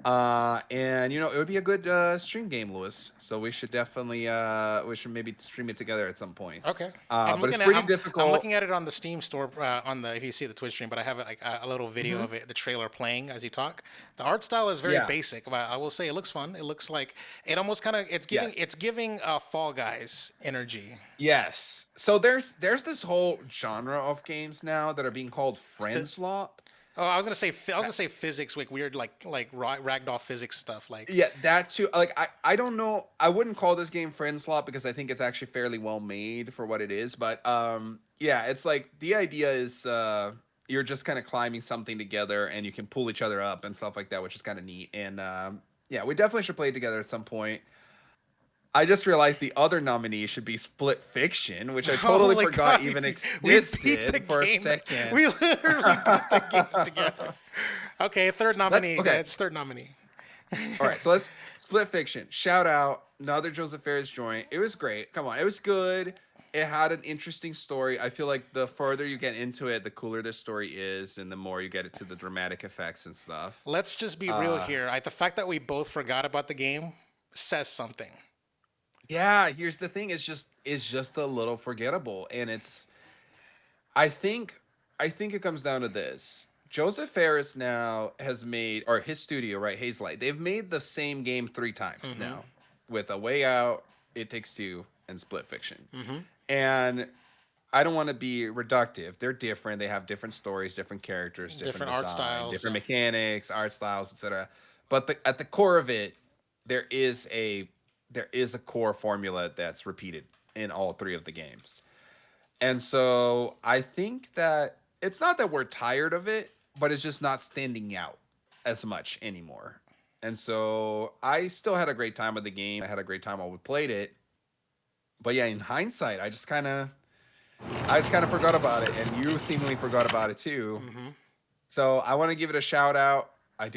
And it would be a good stream game, Lewis. So we should maybe stream it together at some point. Okay. But it's pretty I'm difficult. looking at it on the Steam store on the if you see the Twitch stream, but I have like a little video Hmm. of it, the trailer playing as you talk. The art style is very Yeah. basic, but I will say it looks fun. It looks like it almost kind of Yes. it's giving Fall Guys energy. Yes. So there's this whole genre of games now that are being called Fi- friends law. Oh, I was gonna say physics, like weird, like ragdoll physics stuff. Like, Yeah, that too. Like I don't know. I wouldn't call this game friend slot because I think it's actually fairly well made for what it is. But yeah, it's like the idea is you're just kind of climbing something together and you can pull each other up and stuff like that, which is kind of neat. And yeah, we definitely should play it together at some point. I just realized the other nominee should be Split Fiction, which I totally holy forgot god, even we beat the existed for a game. second. We literally beat the game together. Okay, third Let's nominee. okay. It's third nominee. All right, so let's Split Fiction. Shout out another Joseph Fares joint. It was great. Come on, it was good. It had an interesting story. I feel like the further you get into it, the cooler the story is, and the more you get into the dramatic effects and stuff. Let's just be real Uh, here. The fact that we both forgot about the game says something. yeah. Here's the thing: it's just a little forgettable, and I think I think it comes down to this. Joseph Fares now has made, or his studio, right, Hazelight. They've made the same game 3 times Mm-hmm. now, with A Way Out, It Takes Two, and Split Fiction. Mm-hmm. And I don't want to be reductive. They're different. They have different stories, different characters, different Different art design, styles. different Yeah. mechanics, art styles, etc. But at the core of it, there is a there is a core formula that's repeated in all 3 of the games. And so I think that it's not that we're tired of it, but it's just not standing out as much anymore. And so I still had a great time with the game. I had a great time while we played it. But yeah, in hindsight, I just kind of forgot about it, and you seemingly forgot about it too. Mm-hmm. So I want to give it a shout out. I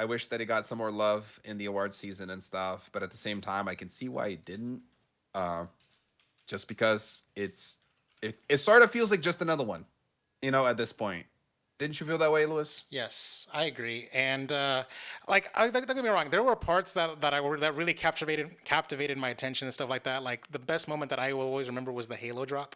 wish that it got some more love in the award season and stuff, but at the same time, I can see why it didn't. Uh, just because it sort of feels like just another one, at this point. Didn't you feel that way, Lewis? Yes, I agree. And don't get me wrong, there were parts that really captivated my attention and stuff like that. Like the best moment that I will always remember was the Halo drop.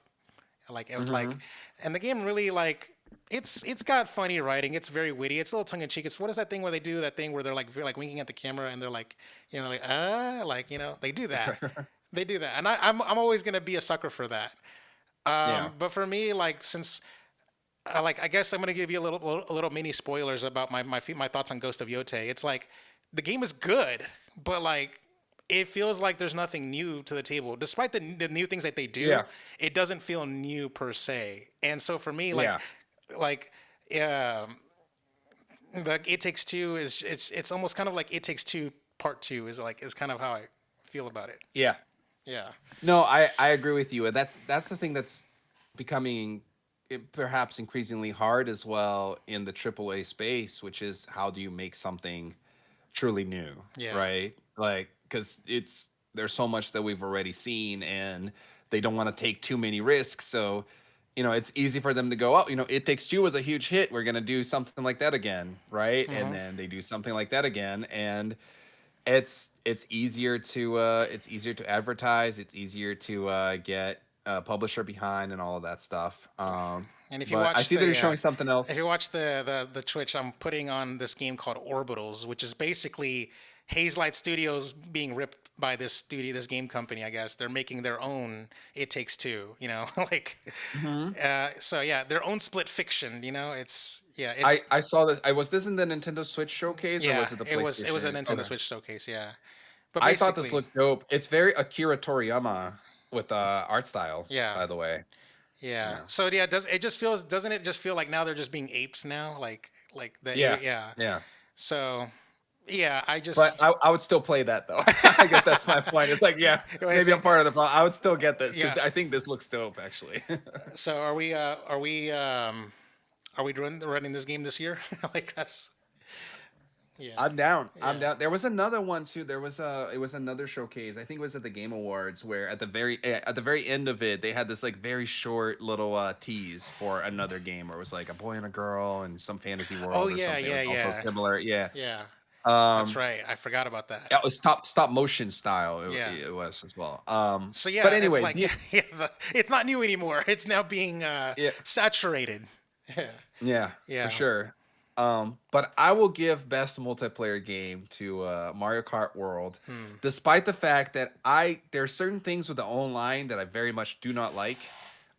Like it was Mm-hmm. like, and the game really like it's got funny writing. It's very witty. It's a little tongue in cheek. It's what is that thing where they do that thing where they're like winking at the camera and they're like, they do that. They do that, and I'm always gonna be a sucker for that. Yeah. But for me, like since I guess I'm gonna give you a little mini spoilers about my thoughts on Ghost of Yotei. It's like the game is good, but like it feels like there's nothing new to the table. Despite the new things that they do, Yeah. it doesn't feel new per se. And so for me, Yeah. like um, the It Takes Two it's almost kind of like It Takes Two Part Two is kind of how I feel about it. Yeah. Yeah. No, I agree with you, and that's the thing that's becoming perhaps increasingly hard as well in the AAA space, which is how do you make something truly new, Yeah. right? Like, because there's so much that we've already seen, and they don't want to take too many risks. So, it's easy for them to go, oh, It Takes Two was a huge hit. We're gonna do something like that again, right? And Hmm. then they do something like that again, and it's easier to advertise. It's easier to get a publisher behind and all of that stuff. And if you But I watch see that the you're showing something if you else. watch the Twitch, I'm putting on this game called Orbitals, which is basically Hazelight Studios being ripped by this game company. I guess they're making their own It Takes Two. Like Hmm. so yeah, their own split fiction. I saw this. I was this in the Nintendo Switch showcase or Yeah, was it the it was a PlayStation? Nintendo Okay. Switch showcase. Yeah, but I thought this basically, looked dope. It's very Akira Toriyama with art style, yeah. by the way. Yeah. Yeah. So yeah, doesn't it just feel like now they're just being aped now? Like the Yeah. yeah. Yeah. So Yeah, I just But I would still play that though. I guess that's my point. It's like, yeah, it was maybe I'm like, part of the problem. I would still get this yeah. because I think this looks dope, actually. So are we running this game this year? Like that's yeah. I'm down. I'm Yeah. down. There was another one too. It was another showcase. I think it was at the Game Awards where at the very end of it, they had this like very short little tease for another game where it was like a boy and a girl and some fantasy Oh world or yeah, something. It yeah, was also yeah. similar. Yeah. Yeah. That's Um right. I forgot about that. yeah, it was stop motion style. Yeah. It was as well. So But yeah, it's anyway, like yeah, it's not new anymore. It's now being yeah, saturated. Yeah. yeah, for Yeah. sure. But I will give best multiplayer game to Mario Kart World, Hmm. despite the fact that there are certain things with the online that I very much do not like.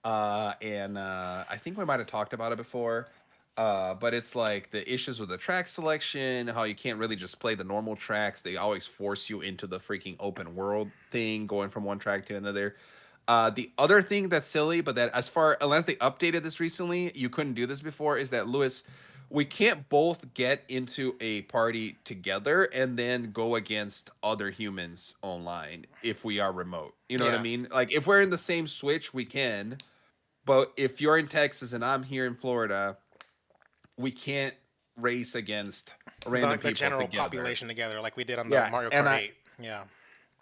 And I think we might have talked about it before. But it's like the issues with the track selection, how you can't really just play the normal tracks. They always force you into the freaking open world thing, going from one track to another. The other thing that's silly, but that as far unless they updated this recently, you couldn't do this before, is that Lewis, we can't both get into a party together and then go against other humans online if we are remote. You know what I Yeah. mean? Like if we're in the same Switch, we can, but if you're in Texas and I'm here in Florida, we can't race against random The people general together. population together, like we did on the Yeah, Mario Kart 8. Yeah.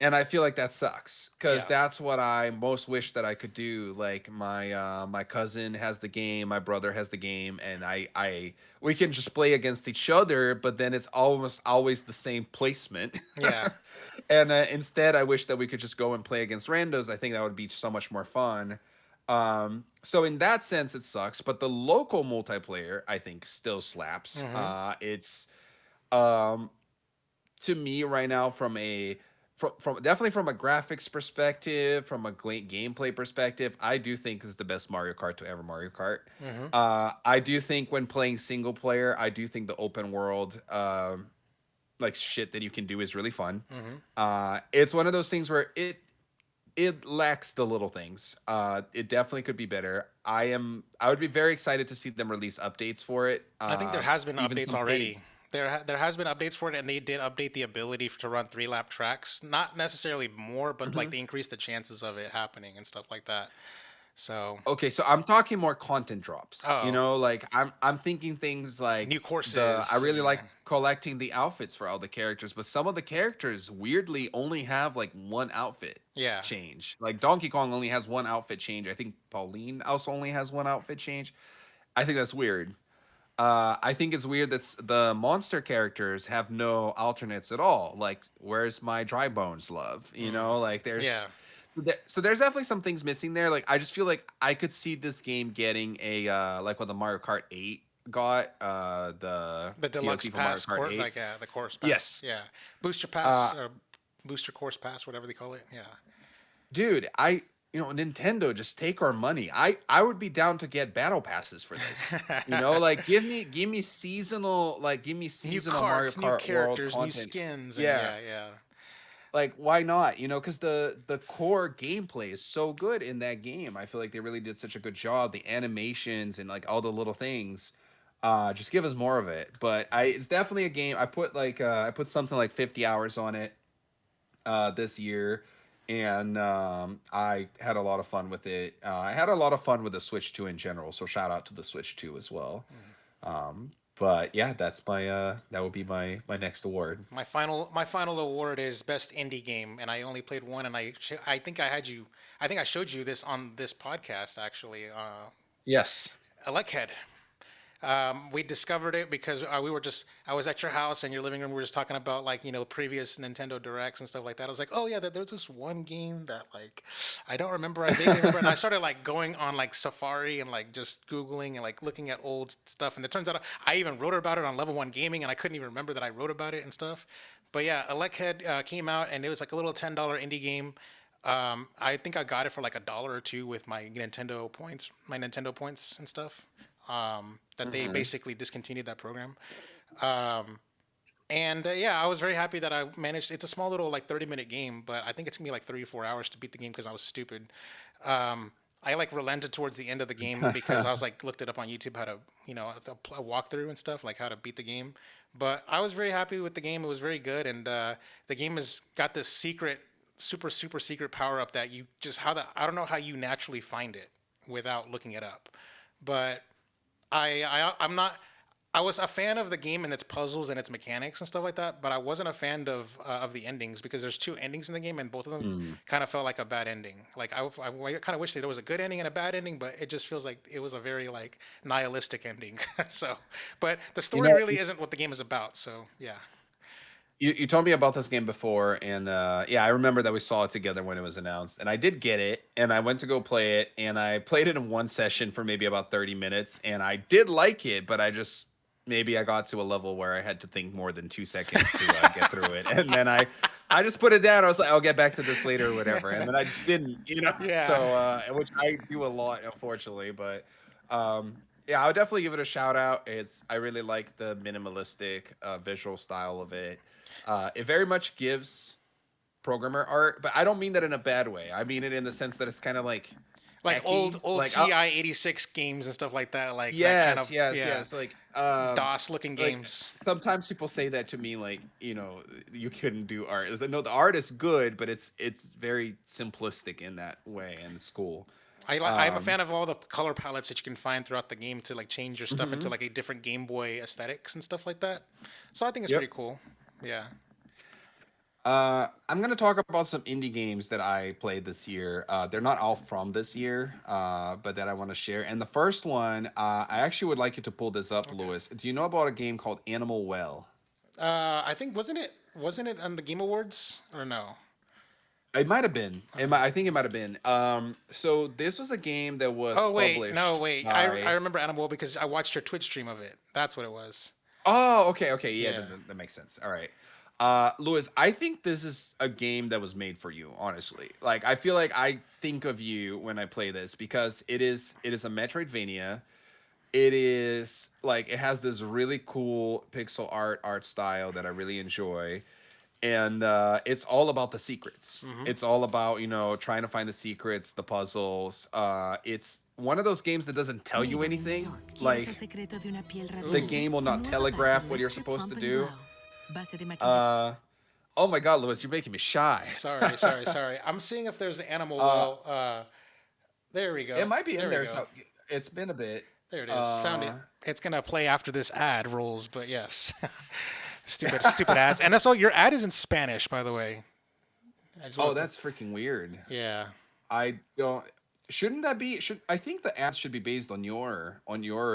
and I feel like that sucks because Yeah. that's what I most wish that I could do. Like my cousin has the game, my brother has the game, and I we can just play against each other, but then it's almost always the same placement. Yeah. And instead, I wish that we could just go and play against randos. I think that would be so much more fun. So in that sense, it sucks, but the local multiplayer I think still slaps. Hmm. It's um to me right now from definitely from a graphics perspective, from a gameplay perspective, I do think this is the best Mario Kart to ever Mario Kart. Hmm. I do think when playing single player, I do think the open world like shit that you can do is really fun. Hmm. It's one of those things where it lacks the little things. It definitely could be better. I would be very excited to see them release updates for it. I think there has been Even updates some paid. already. There has been updates for it, and they did update the ability to run 3 lap tracks. Not necessarily more, but like Mhm. they increased the chances of it happening and stuff like that. So, Okay, so I'm talking more content drops. You oh, know, like I'm thinking things like new I courses really and like collecting the outfits for all the characters, but some of the characters weirdly only have like one outfit yeah, change. Like Donkey Kong only has one outfit change. I think Pauline also only has one outfit change. I think that's weird. I think it's weird that the monster characters have no alternates at all. Like, where's my dry bones love? You mm, know, like yeah, so there's definitely some things missing there. Like, I just feel like I could see this game getting a like what the Mario Kart 8 got, the the deluxe DLC for Mario pass Kart course, 8. like the course pass, Yes. yeah, booster pass Uh, or booster course pass, whatever they call it. Yeah, dude, Nintendo, just take our money. I would be down to get battle passes for this. You know, like give me new seasonal Mario carts, new Kart World characters, new content. skins, and Yeah, yeah, yeah, like why not? You know, because the core gameplay is so good in that game. I feel like they really did such a good job. The animations and like all the little things. Just give us more of it. But it's definitely a game. I put something like 50 hours on it this year, and I had a lot of fun with it. I had a lot of fun with the Switch 2 in general, so shout out to the Switch 2 as well. mm. But yeah, that's my that would be my next award. My final award is best indie game, and I only played one, and I think I think I showed you this on this podcast actually. Yes. Electhead. We discovered it because I was at your house and your living room. We were just talking about like previous Nintendo Directs and stuff like that. I was like, oh yeah, there's this one game that like I don't remember. I vaguely remember, and I started like going on like Safari and like just googling and like looking at old stuff. And it turns out I even wrote about it on Level One Gaming, and I couldn't even remember that I wrote about it and stuff. But yeah, Electhead came out, and it was like a little $10 indie game. I think I got it for like $1 or $2 with my Nintendo points and stuff. That they Hmm. basically discontinued that program. And yeah, I was very happy that I managed. It's a small little like 30-minute game, but I think it's gonna be like 3 or 4 hours to beat the game because I was stupid. I like relented towards the end of the game because I was like looked it up on YouTube how to a walkthrough and stuff like how to beat the game. But I was very happy with the game. It was very good, and the game has got this secret, super secret power up that you just how the I don't know how you naturally find it without looking it up. But I'm not. I was a fan of the game and its puzzles and its mechanics and stuff like that, but I wasn't a fan of the endings because there's two endings in the game and both of them Mm. kind of felt like a bad ending. Like I kind of wish that there was a good ending and a bad ending, but it just feels like it was a very like nihilistic ending. So, but the You story know, really isn't what the game is about. So yeah. you told me about this game before, and yeah, I remember that we saw it together when it was announced, and I did get it, and I went to go play it, and I played it in one session for maybe about 30 minutes, and I did like it, but I just maybe I got to a level where I had to think more than 2 seconds to get through it, and then I just put it down. I was like, I'll get back to this later or whatever, and then I just didn't, Yeah. So which I do a lot, unfortunately, but yeah, I would definitely give it a shout out. I really like the minimalistic visual style of it. It very much gives programmer art, but I don't mean that in a bad way. I mean it in the sense that it's kind of like Like old hacky. old Like, TI 86 games and stuff like that, like that kind yes, of yes, yeah, yes. DOS looking Like games. sometimes people say that to me, like you couldn't do art. It's like, no, the art is good, but it's very simplistic in that way, and it's cool. I'm a Um, fan of all the color palettes that you can find throughout the game to like change your stuff into mhm. like a different Game Boy aesthetics and stuff like that. So I think it's Yep. pretty cool. Yeah. I'm gonna talk about some indie games that I played this year. They're not all from this year, but that I want to share. And the first one, I actually would like you to pull this up, Okay. Lewis. Do you know about a game called Animal Well? I think wasn't it on the Game Awards or no? It might have been. Okay. I think it might have been. So this was a game that was Oh wait, no published wait. I by. remember Animal because I watched your Twitch stream of it. That's what it was. Oh, okay, okay, yeah, Yeah. that makes sense. All right, Lewis, I think this is a game that was made for you. Honestly, like I feel like I think of you when I play this because it is a Metroidvania. It is like it has this really cool pixel art style that I really enjoy, and it's all about the secrets. Mm-hmm. It's all about trying to find the secrets, the puzzles. It's one of those games that doesn't tell you Mira, en New anything. York, ¿quieres el Like secreto de una piel the Ooh. radiante? game will not Nueva base telegraph what you're Lifted supposed to Plump and do. Glow. Base de maquillaje. Uh, oh my God, Lewis, you're making me shy. Sorry. I'm seeing if there's the Animal uh, Well. There we it go. might be in There we there. go. So it's been a bit. There it is. Found it. Uh, It's gonna play after this ad rolls, but yes. Stupid ads. And also your ad is in Spanish, by the way. I just oh, want to that's freaking weird. yeah. I don't. Shouldn't that be? Should I think the ads should be based on your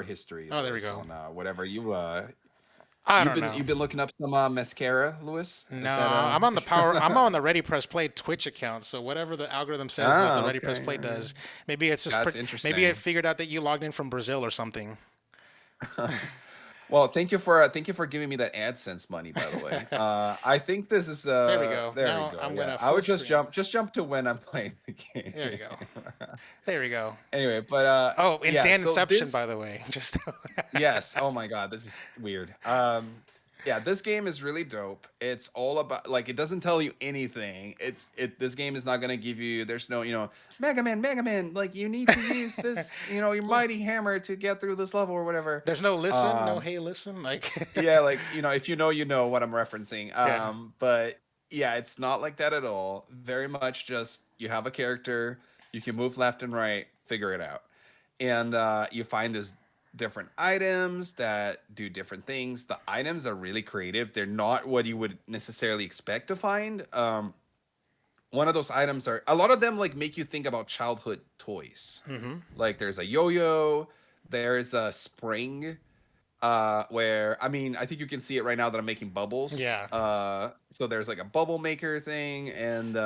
history, Oh, there we Lewis, go. on whatever you I you've don't been know. you've been looking up some mascara, Lewis. No, Is that I'm on the Ready Press Play Twitch account. So whatever the algorithm says that the ah, Ready Press okay, Play does, maybe it's just that's maybe it interesting. figured out that you logged in from Brazil or something. Well, thank you for giving me that AdSense money, by the way. I think this is There we go. there we Now go. I'm Yeah, gonna I full would screen. just jump to when I'm playing the There game. you go. There we go. Anyway, but Oh, in yeah. Dan So Inception, this by the way. Just yes. Oh my God, this is weird. Yeah, this game is really dope. It's all about like it doesn't tell you anything. This game is not gonna give you. There's no Mega Man. Like you need to use this your mighty hammer to get through this level or whatever. there's no listen, no Um, hey listen, like yeah, like if you know what I'm referencing. yeah. But yeah, it's not like that at all. Very much just you have a character, you can move left and right, figure it out, and you find this different items that do different things. The items are really creative. They're not what you would necessarily expect to find. One of those items are a lot of them like make you think about childhood toys. Mm-hmm. Like there's a yo-yo, there's a spring, where I mean I think you can see it right now that I'm making bubbles. Yeah. So there's like a bubble maker thing, and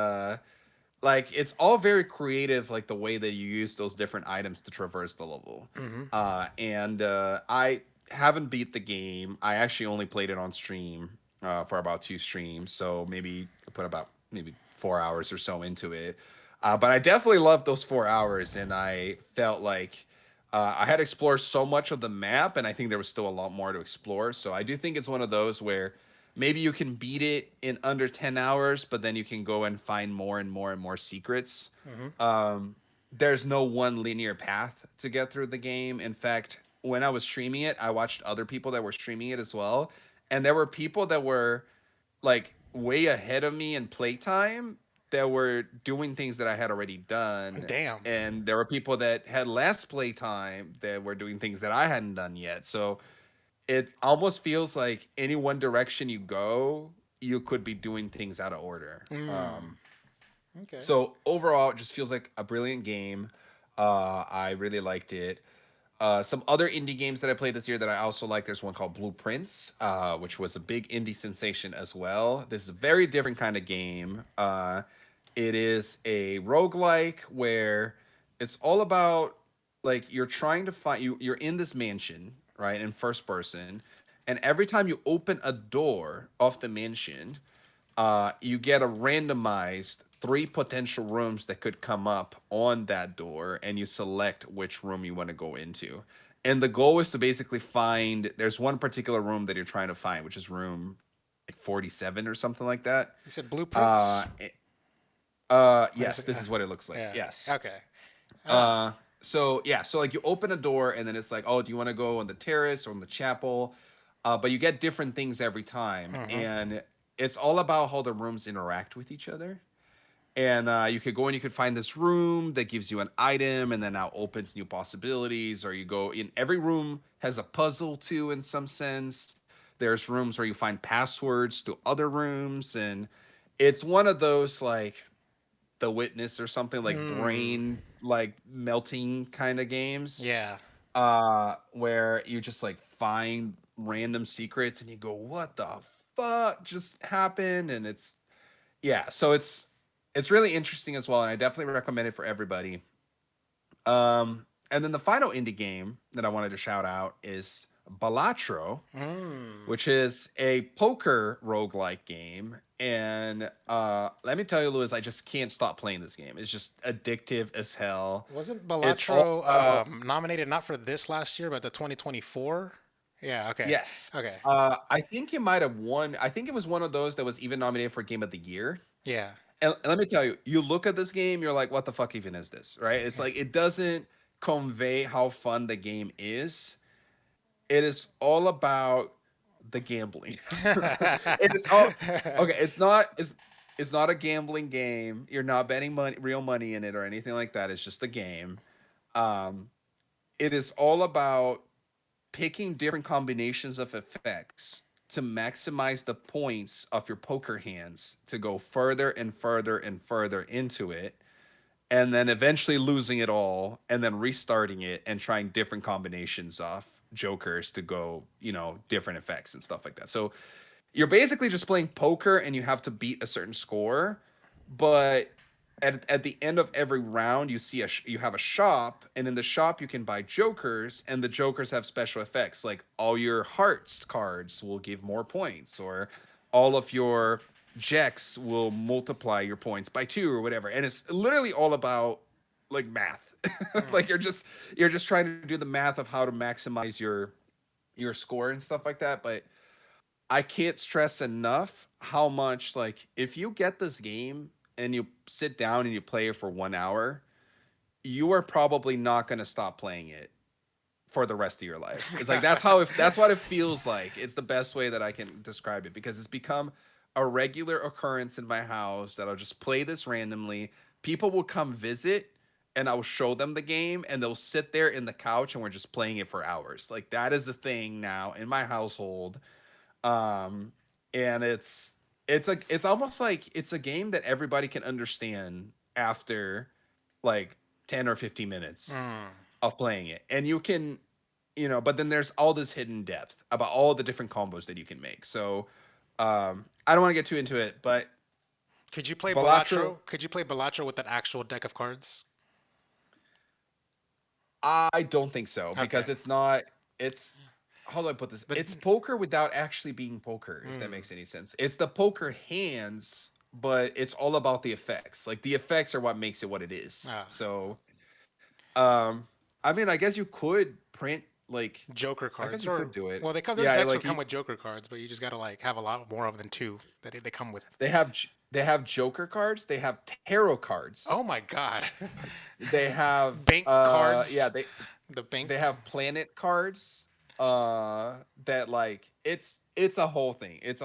like it's all very creative, like the way that you use those different items to traverse the level. Mm-hmm. And I haven't beat the game. I actually only played it on stream for about 2 streams, so maybe I put about maybe 4 hours or so into it. But I definitely loved those 4 hours, and I felt like I had explored so much of the map, and I think there was still a lot more to explore. So I do think it's one of those where maybe you can beat it in under 10 hours, but then you can go and find more and more and more secrets. Mm-hmm. Um, there's no one linear path to get through the game. In fact, when I was streaming it, I watched other people that were streaming it as well, and there were people that were like way ahead of me in playtime that were doing things that I had already done. Damn. And there were people that had less playtime that were doing things that I hadn't done yet. So it almost feels like any one direction you go, you could be doing things out of order. Okay. So overall, it just feels like a brilliant game. I really liked it. Some other indie games that I played this year that I also like. There's one called Blueprints, which was a big indie sensation as well. This is a very different kind of game. It is a roguelike where it's all about like you're trying to find you're in this mansion, right, in first person, and every time you open a door of the mansion, you get a randomized three potential rooms that could come up on that door, and you select which room you want to go into. And the goal is to basically find. There's one particular room that you're trying to find, which is room like 47 or something like that. You said Uh, blueprints? eh, What is yes, it? this is what it looks like. Yeah. Yes. Okay. Ah. Uh, so yeah, so like you open a door and then it's like, oh, do you want to go on the terrace or on the chapel? But you get different things every time, Mm-hmm. and it's all about how the rooms interact with each other. And you could go and you could find this room that gives you an item, and then now opens new possibilities. Or you go in every room has a puzzle too, in some sense. There's rooms where you find passwords to other rooms, and it's one of those like the Witness or something like Hmm. brain like melting kind of games Yeah. where you just like find random secrets and you go what the fuck just happened, and it's yeah, so it's really interesting as well, and I definitely recommend it for everybody. And then the final indie game that I wanted to shout out is Balatro, Mm. which is a poker roguelike game. And let me tell you, Lewis, I just can't stop playing this game. It's just addictive as hell. Wasn't It's all Balatro about nominated not for this last year, but the 2024? Yeah. Okay. yes. Okay. I think it might have won. I think it was one of those that was even nominated for Game of the Year. Yeah. And let me tell you, you look at this game, you're like, what the fuck even is this? Right? It's Yeah. like it doesn't convey how fun the game is. It is all about the gambling. It is all okay. It's not a gambling game. You're not betting money, real money in it or anything like that. It's just a game. Um, it is all about picking different combinations of effects to maximize the points of your poker hands to go further and further and further into it, and then eventually losing it all and then restarting it and trying different combinations of jokers to go, different effects and stuff like that. So you're basically just playing poker and you have to beat a certain score, but at the end of every round you see you have a shop, and in the shop you can buy jokers, and the jokers have special effects like all your hearts cards will give more points, or all of your jacks will multiply your points by 2 or whatever, and it's literally all about like math. Mm. Like you're just trying to do the math of how to maximize your score and stuff like that. But I can't stress enough how much like if you get this game and you sit down and you play it for 1 hour, you are probably not going to stop playing it for the rest of your life. It's like that's what it feels like. It's the best way that I can describe it because it's become a regular occurrence in my house that I'll just play this randomly. People will come visit and I'll show them the game and they'll sit there in the couch and we're just playing it for hours. Like that is the thing now in my household. um and it's almost like it's a game that everybody can understand after like 10 or 15 minutes Mm. of playing it, and you can, but then there's all this hidden depth about all the different combos that you can make. So I don't want to get too into it, but Could you play Balatro, Balatro? Could you play Balatro with an actual deck of cards? I don't think so Okay. because it's not. It's how do I put this? The It's poker without actually being poker, if that mm. makes any sense. It's the poker hands, but it's all about the effects. Like the effects are what makes it what it is. Ah, So, um, I mean, I guess you could print like, Joker I guess cards, you could or do it. well, they come. Their Yeah, decks will like come with Joker cards, but you just gotta like have a lot more of than two that they come with. they have. They have Joker cards. They have tarot cards. Oh my God. They have Bank yeah, cards. they The they bank. have planet cards. That like it's a whole thing. It's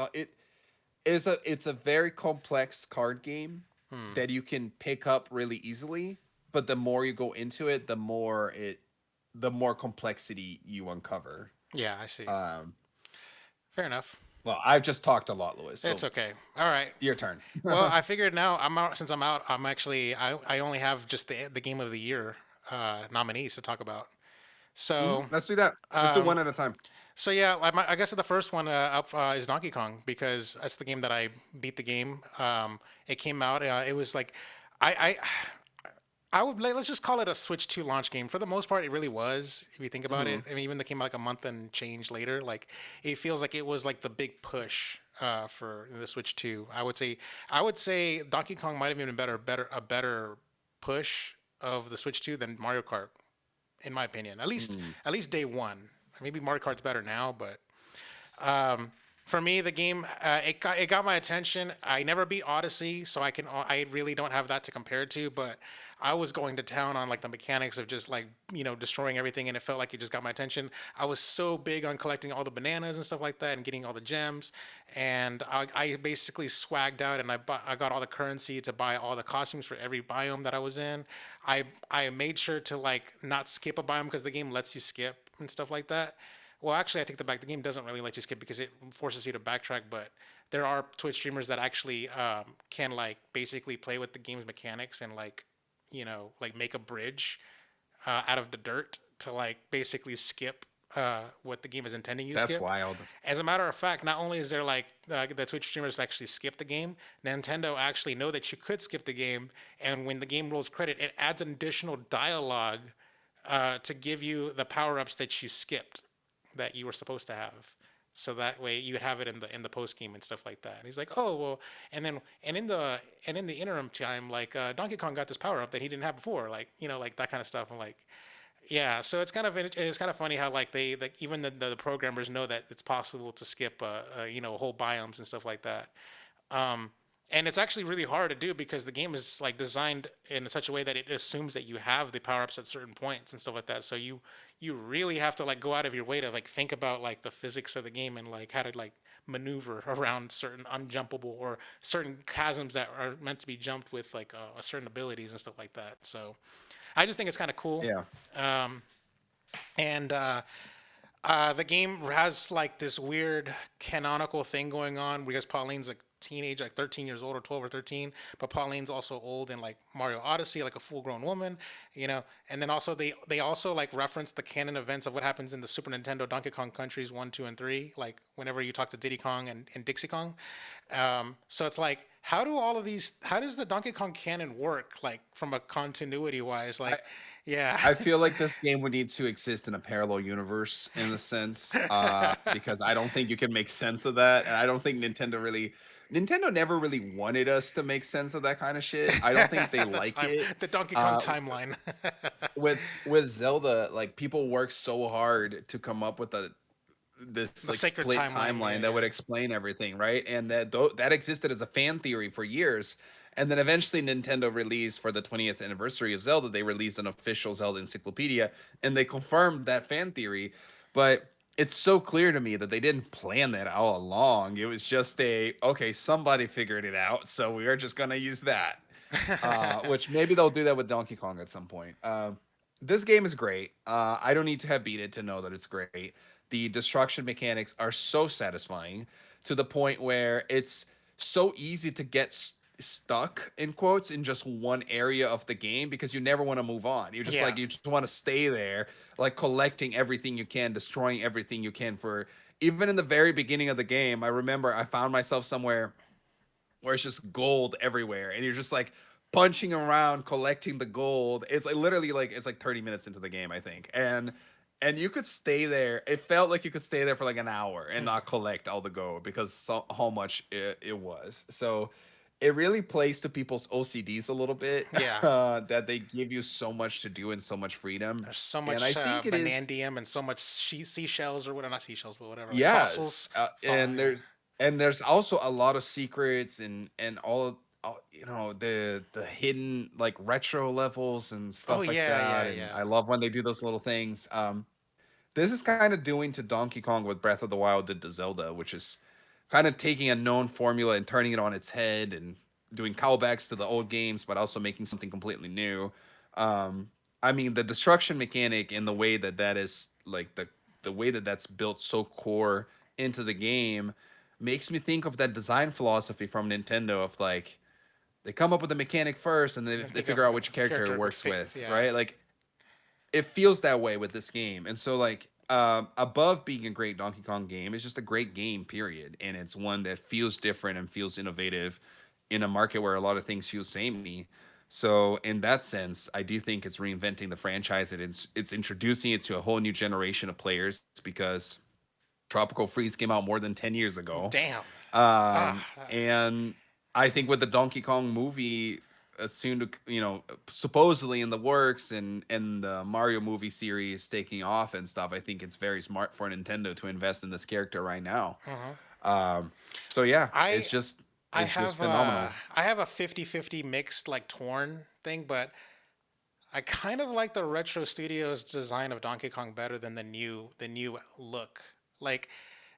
a very complex card game Hmm. that you can pick up really easily, but the more you go into it, the more complexity you uncover. Yeah, I see. Um, Fair enough. well, I've just talked a lot, Louis. It's So okay. All right. your turn. Well, I figured now I'm out. Since I'm out, I'm actually I only have just the game of the year nominees to talk about. Mhm. So Let's do that. Let's do um, one at a time. so yeah, I guess the first one up is Donkey Kong because that's the game that I beat the game. It came out. It was like I I would let's just call it a Switch 2 launch game. For the most part, it really was. If you think about Hmm. it, I mean, even though it came out like a month and change later, like it feels like it was like the big push for the Switch 2. I would say Donkey Kong might have even been a better push of the Switch 2 than Mario Kart, in my opinion. At least day one. Maybe Mario Kart's better now, but um, for me, the game it got my attention. I never beat Odyssey, so I really don't have that to compare it to. But I was going to town on like the mechanics of just like destroying everything, and it felt like it just got my attention. I was so big on collecting all the bananas and stuff like that, and getting all the gems, and I basically swagged out, and I got all the currency to buy all the costumes for every biome that I was in. I made sure to like not skip a biome because the game lets you skip and stuff like that. Well, actually, I take that back. The game doesn't really let you skip because it forces you to backtrack. But there are Twitch streamers that actually can like basically play with the game's mechanics and like make a bridge out of the dirt to like basically skip what the game is intending you to That's skip. wild. As a matter of fact, not only is there like the Twitch streamers actually skip the game, Nintendo actually know that you could skip the game, and when the game rolls credit, it adds an additional dialogue to give you the power ups that you skipped that you were supposed to have. So that way you would have it in the post game and stuff like that. And he's like, oh well, and in the interim time, like Donkey Kong got this power up that he didn't have before, like like that kind of stuff. I'm like, yeah. So it's kind of funny how like they like even the programmers know that it's possible to skip whole biomes and stuff like that. Um, and it's actually really hard to do because the game is like designed in such a way that it assumes that you have the power ups at certain points and stuff like that. So you really have to like go out of your way to like think about like the physics of the game and like how to like maneuver around certain unjumpable or certain chasms that are meant to be jumped with like certain abilities and stuff like that. So I just think it's kind of cool. Yeah. Um, and the game has like this weird canonical thing going on because Pauline's a teenage, like 13 years old or 12 or 13, but Pauline's also old in like Mario Odyssey, like a full-grown woman, And then also they also like reference the canon events of what happens in the Super Nintendo Donkey Kong countries 1, 2, and 3, like whenever you talk to Diddy Kong and Dixie Kong. So it's like, how does the Donkey Kong canon work, like from a continuity wise? I Like, yeah. I feel like this game would need to exist in a parallel universe in a sense, because I don't think you can make sense of that, and I don't think Nintendo never really wanted us to make sense of that kind of shit. I don't think they like it. The Donkey Kong Uh, timeline. with Zelda, like people work so hard to come up with this The like sacred split timeline. Yeah, timeline that yeah. would explain everything, right? And that existed as a fan theory for years. And then eventually Nintendo released for the 20th anniversary of Zelda, they released an official Zelda encyclopedia and they confirmed that fan theory. But it's so clear to me that they didn't plan that all along. It was just okay, somebody figured it out, so we are just gonna use that. Which maybe they'll do that with Donkey Kong at some point. This game is great. I don't need to have beat it to know that it's great. The destruction mechanics are so satisfying to the point where it's so easy to get stuck in quotes in just one area of the game because you never want to move on. You're just Yeah. like you just want to stay there, like collecting everything you can, destroying everything you can. For even in the very beginning of the game, I remember I found myself somewhere where it's just gold everywhere and you're just like punching around collecting the gold. It's like literally like it's like 30 minutes into the game, I think. And you could stay there. It felt like you could stay there for like an hour and not collect all the gold because how much it was. So it really plays to people's OCDs a little bit, Yeah. that they give you so much to do and so much freedom. There's so And I much think it is vanadium and so much seashells or whatever, not seashells, but whatever, like yes. fossils. And Yeah. And there's also a lot of secrets and all the hidden like retro levels and Oh stuff like yeah, that. yeah, And yeah. I love when they do those little things. This is kind of doing to Donkey Kong what Breath of the Wild did to Zelda, which is kind of taking a known formula and turning it on its head and doing callbacks to the old games, but also making something completely new. I mean, the destruction mechanic and the way that that is like the way that that's built so core into the game makes me think of that design philosophy from Nintendo of like they come up with the mechanic first and And they think figure of out which a character it character would works fit. with, Yeah. right? Like it feels that way with this game. And so like above being a great Donkey Kong game, it's just a great game, period. And it's one that feels different and feels innovative in a market where a lot of things feel samey. So in that sense, I do think it's reinventing the franchise and it's introducing it to a whole new generation of players because Tropical Freeze came out more than 10 years ago. Damn. Ah. And I think with the Donkey Kong movie soon to supposedly in the works and the Mario movie series taking off and stuff, I think it's very smart for Nintendo to invest in this character right now. Mhm. Um, so yeah, I I it's just have phenomenal. I have a 50-50 mixed like torn thing, but I kind of like the Retro Studios design of Donkey Kong better than the new look. Like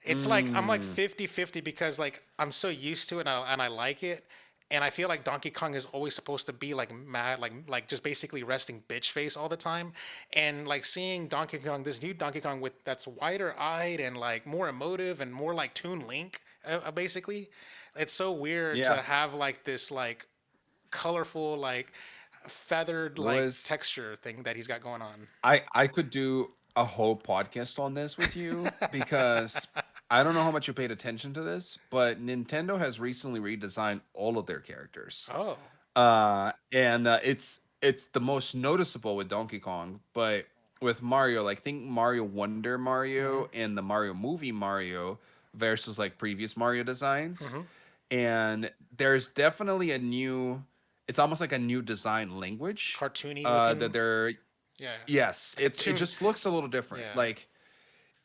it's like I'm like Mm, 50-50 because like I'm so used to it and I like it. And I feel like Donkey Kong is always supposed to be like mad, like just basically resting bitch face all the time. And like seeing Donkey Kong, this new Donkey Kong with that's wider eyed and like more emotive and more like Toon Link, basically. It's so weird to yeah, have like this like colorful like feathered like Lewis, texture thing that he's got going on. I could do a whole podcast on this with you because I don't know how much you paid attention to this, but Nintendo has recently redesigned all of their characters. Oh. And it's the most noticeable with Donkey Kong, but with Mario, like think Mario Wonder Mm-hmm. Mario and the Mario movie Mario versus like previous Mario designs. Mm-hmm. And there's definitely a new it's almost like a new design language Cartoony that looking. they're Yeah. yes, Like a it tune. just looks a little different. Yeah. Like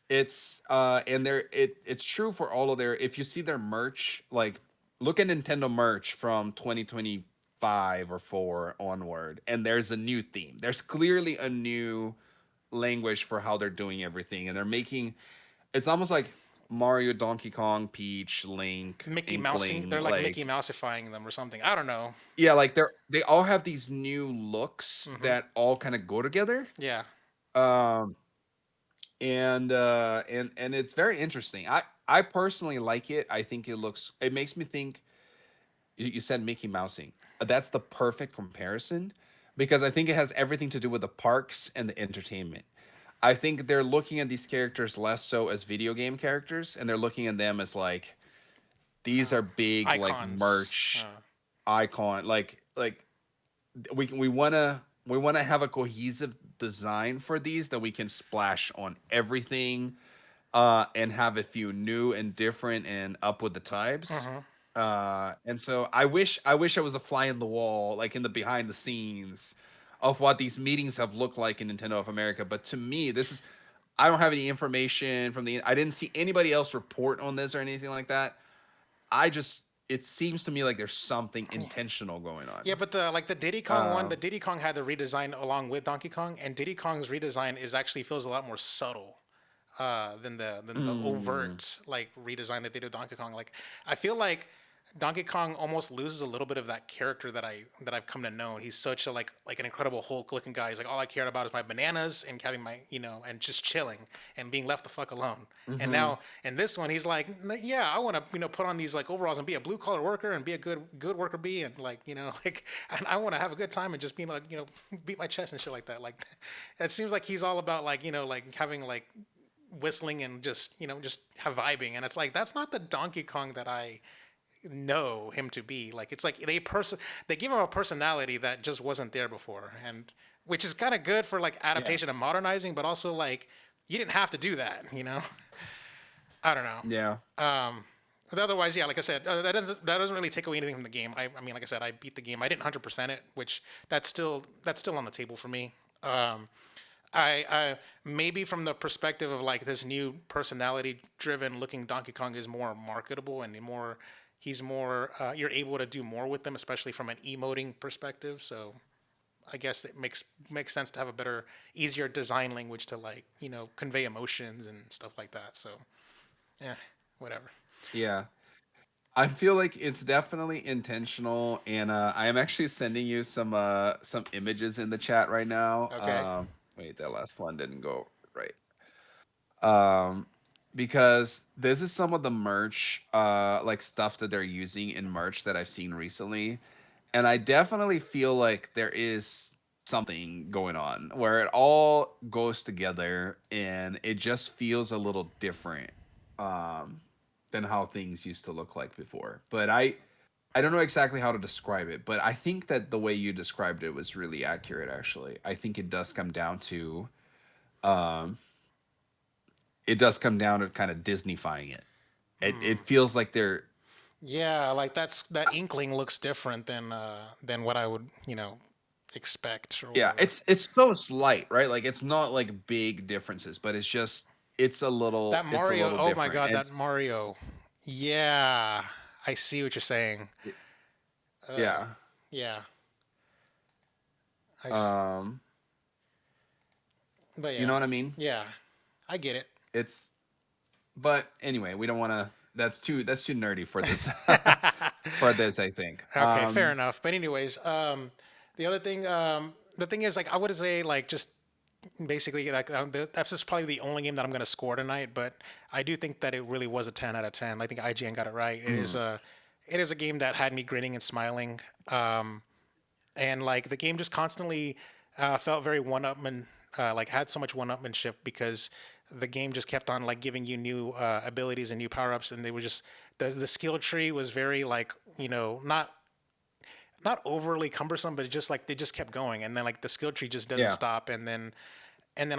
it's and it's true for all of their if you see their merch, like look at Nintendo merch from 2025 or 4 onward and there's a new theme. There's clearly a new language for how they're doing everything and they're making it's almost like Mario, Donkey Kong, Peach, Link, Mickey Mousing. Inkling, They're like Mickey like Mousifying them or something. I don't know. yeah, like they all have these new looks Mm-hmm. that all kind of go together. Yeah. Um and it's very interesting. I personally like it. I think it makes me think you said Mickey Mousing. That's the perfect comparison because I think it has everything to do with the parks and the entertainment. I think they're looking at these characters less so as video game characters and they're looking at them as like these are big like Icons. merch icon like we want to have a cohesive design for these that we can splash on everything and have it feel new and different and up with the times. Mm-hmm. And so I wish I was a fly in the wall, like in the behind the scenes of what these meetings have looked like in Nintendo of America. But to me, this is I don't have any information from the I didn't see anybody else report on this or anything like that. I just it seems to me like there's something intentional going Yeah, on. but the Diddy Kong one, the Um, Diddy Kong had the redesign along with Donkey Kong, and Diddy Kong's redesign is actually feels a lot more subtle than the mm, overt like redesign that they did Donkey Kong. Like I feel like Donkey Kong almost loses a little bit of that character that I've come to know. He's such a like an incredible Hulk looking guy. He's like all I cared about is my bananas and having my and just chilling and being left the fuck alone. And mhm. now in this one he's like yeah I want to put on these like overalls and be a blue collar worker and be a good worker bee and like like and I want to have a good time and just be like beat my chest and shit like that. Like it seems like he's all about like like having like whistling and just just have vibing and it's like that's not the Donkey Kong that I know him to be. Like it's like they give him a personality that just wasn't there before, and which is kind of good for like Yeah. adaptation and modernizing, but also like you didn't have to do that. I don't know. Yeah. But otherwise, yeah, like I said, that doesn't really take away anything from the game. I mean, like I said, I beat the game. I didn't 100% it, which that's still on the table for me. Um, I maybe from the perspective of like this new personality driven looking Donkey Kong is more marketable and more he's more you're able to do more with them, especially from an emoting perspective. So I guess it makes sense to have a better, easier design language to like convey emotions and stuff like that. So yeah, whatever. Yeah. I feel like it's definitely intentional, and I am actually sending you some images in the chat right now. Okay. Wait, that last one didn't go right. Um, because this is some of the merch, like stuff that they're using in merch that I've seen recently, and I definitely feel like there is something going on where it all goes together, and it just feels a little different, um, than how things used to look like before. But I don't know exactly how to describe it, but I think that the way you described it was really accurate. Actually, I think um, it does come down to kind of Disneyfying it. It feels like they're Yeah, like that inkling looks different than what I would expect or yeah, whatever. it's so slight, right? Like it's not like big differences, but That it's a Mario, little oh my different. God, And that Mario. Yeah, I see what you're saying. yeah, Yeah, I. um, But you yeah, know what I mean? yeah, I get it. It's but anyway, we don't want to. That's too nerdy for this for this. I think. Okay, fair enough. But anyways, the other thing, the thing is, like, I would say, like, just basically, like, that's just probably the only game that I'm going to score tonight. But I do think that it really was a 10 out of 10. I think IGN got it right. Mm, It is a game that had me grinning and smiling. And like the game just constantly felt very one-upman, like had so much one-upmanship because the game just kept on like giving you new abilities and new power-ups, and they were just the skill tree was very like not overly cumbersome, but it just like they just kept going, and then like the skill tree just doesn't yeah. stop, and then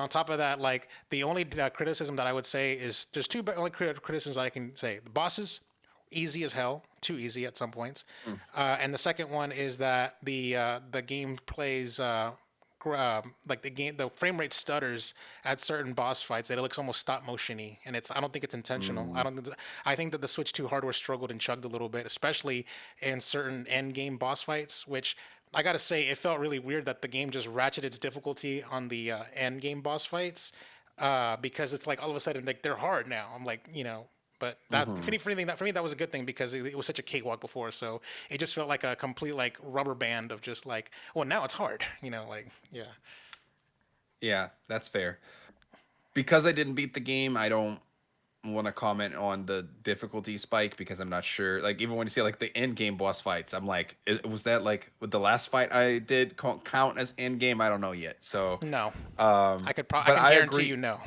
on top of that, like the only criticism that I would say is there's two only criticisms that I can say. The bosses, easy as hell, too easy at some points, Mm, and the second one is that the game plays like the frame rate stutters at certain boss fights. That it looks almost stop motiony, and I don't think it's intentional. mm, I think that the Switch 2 hardware struggled and chugged a little bit, especially in certain end game boss fights, which I gotta say, it felt really weird that the game just ratcheted its difficulty on the end game boss fights because it's like all of a sudden like they're hard now. I'm like, but that mhm. for me that was a good thing because it was such a cakewalk before. So it just felt like a complete like rubber band of just like, well, now it's hard. Like yeah, Yeah, that's fair. Because I didn't beat the game, I don't want to comment on the difficulty spike because I'm not sure. Like even when you see like the end game boss fights, I'm like, was that like with the last fight I did count as end game? I don't know yet. So, no, I but can I guarantee agree. you no.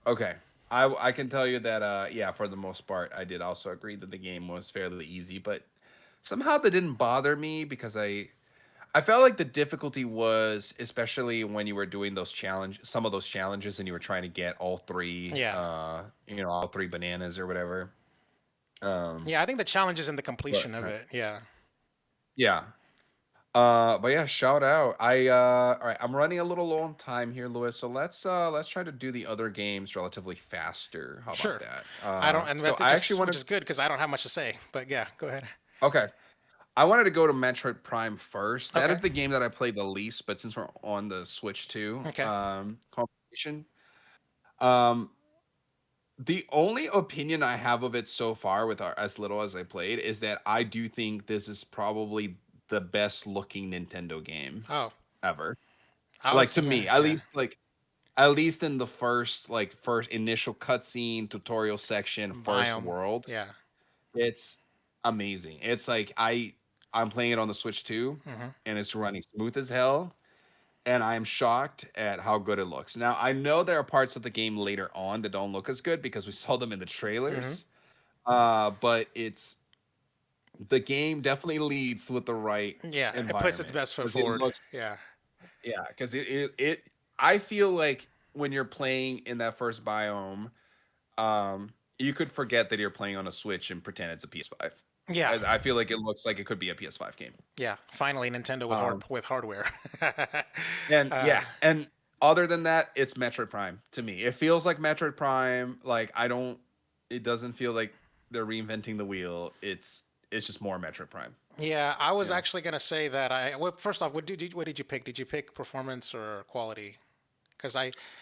Okay, I can tell you that yeah, for the most part, I did also agree that the game was fairly easy, but somehow that didn't bother me because I felt like the difficulty was, especially when you were doing some of those challenges, and you were trying to get all three, Yeah, all three bananas or whatever. Um, yeah. I think the challenge is in the but completion of it. Yeah, yeah, but yeah, shout out. All right, I'm running a little low on time here, Lewis. So let's try to do the other games relatively faster. How about sure. that? I don't, and So that I actually just which wanted. is good because I don't have much to say. But yeah, go ahead. Okay, I wanted to go to Metroid Prime first. That Okay. is the game that I played the least, but since we're on the Switch 2 Okay. conversation, um, the only opinion I have of it so far, with as little as I played, is that I do think this is probably the best looking Nintendo game Oh, ever. I Like was to yeah me, at yeah least at least in the first initial cutscene tutorial section, first biome world, yeah. it's amazing. It's like I'm playing it on the Switch 2, Hmm. and it's running smooth as hell, and I am shocked at how good it looks. Now, I know there are parts of the game later on that don't look as good because we saw them in the Hmm. trailers. But it's the game definitely leads with the right Yeah, it puts its environment best foot because it forward. looks Yeah. yeah, because I feel like when you're playing in that first biome, you could forget that you're playing on a Switch and pretend it's a PS5. Yeah. As I feel like it looks like it could be a PS5 game. Yeah. Finally, Nintendo with Um, hardware. and uh, yeah, and other than that, it's Metroid Prime to me. It feels like Metroid Prime. Like I don't. It doesn't feel like they're reinventing the wheel. It's just more Metroid Prime. Yeah, I was You know. actually gonna say that well, first off, what did you pick? Did you pick performance or quality? Because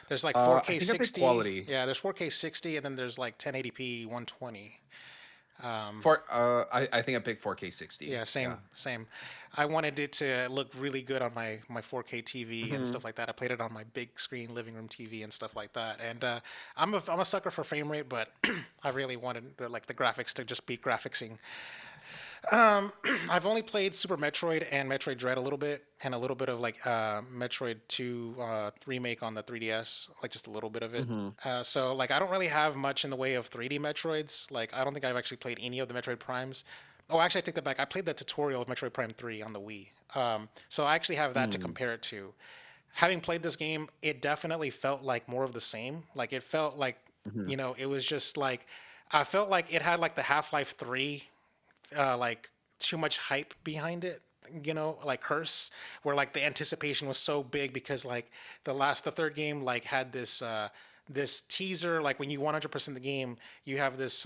there's like I 4K think I picked 60. quality Yeah, there's 4K 60, and then there's like 1080p 120. for. I think I picked 4K 60. Yeah, Yeah. same. I wanted it to look really good on my 4K TV and Hmm. stuff like that. I played it on my big screen living room TV and stuff like that. And I'm a sucker for frame rate, but I really wanted like the graphics to just beat graphicsing. I've only played Super Metroid and Metroid Dread a little bit, and a little bit of like Metroid 2 remake on the 3DS, like just a little bit of it. Hmm. So like I don't really have much in the way of 3D Metroids. Like I don't think I've actually played any of the Metroid Primes. Oh, actually, I take that back. I played the tutorial of Metroid Prime 3 on the Wii. So I actually have that to Mm. compare it to. Having played this game, it definitely felt like more of the same. Like it felt like, Hmm. it was just like I felt like it had like the Half-Life 3 like too much hype behind it, like Curse, where like the anticipation was so big because like the third game like had this teaser, like when you 100% the game, you have this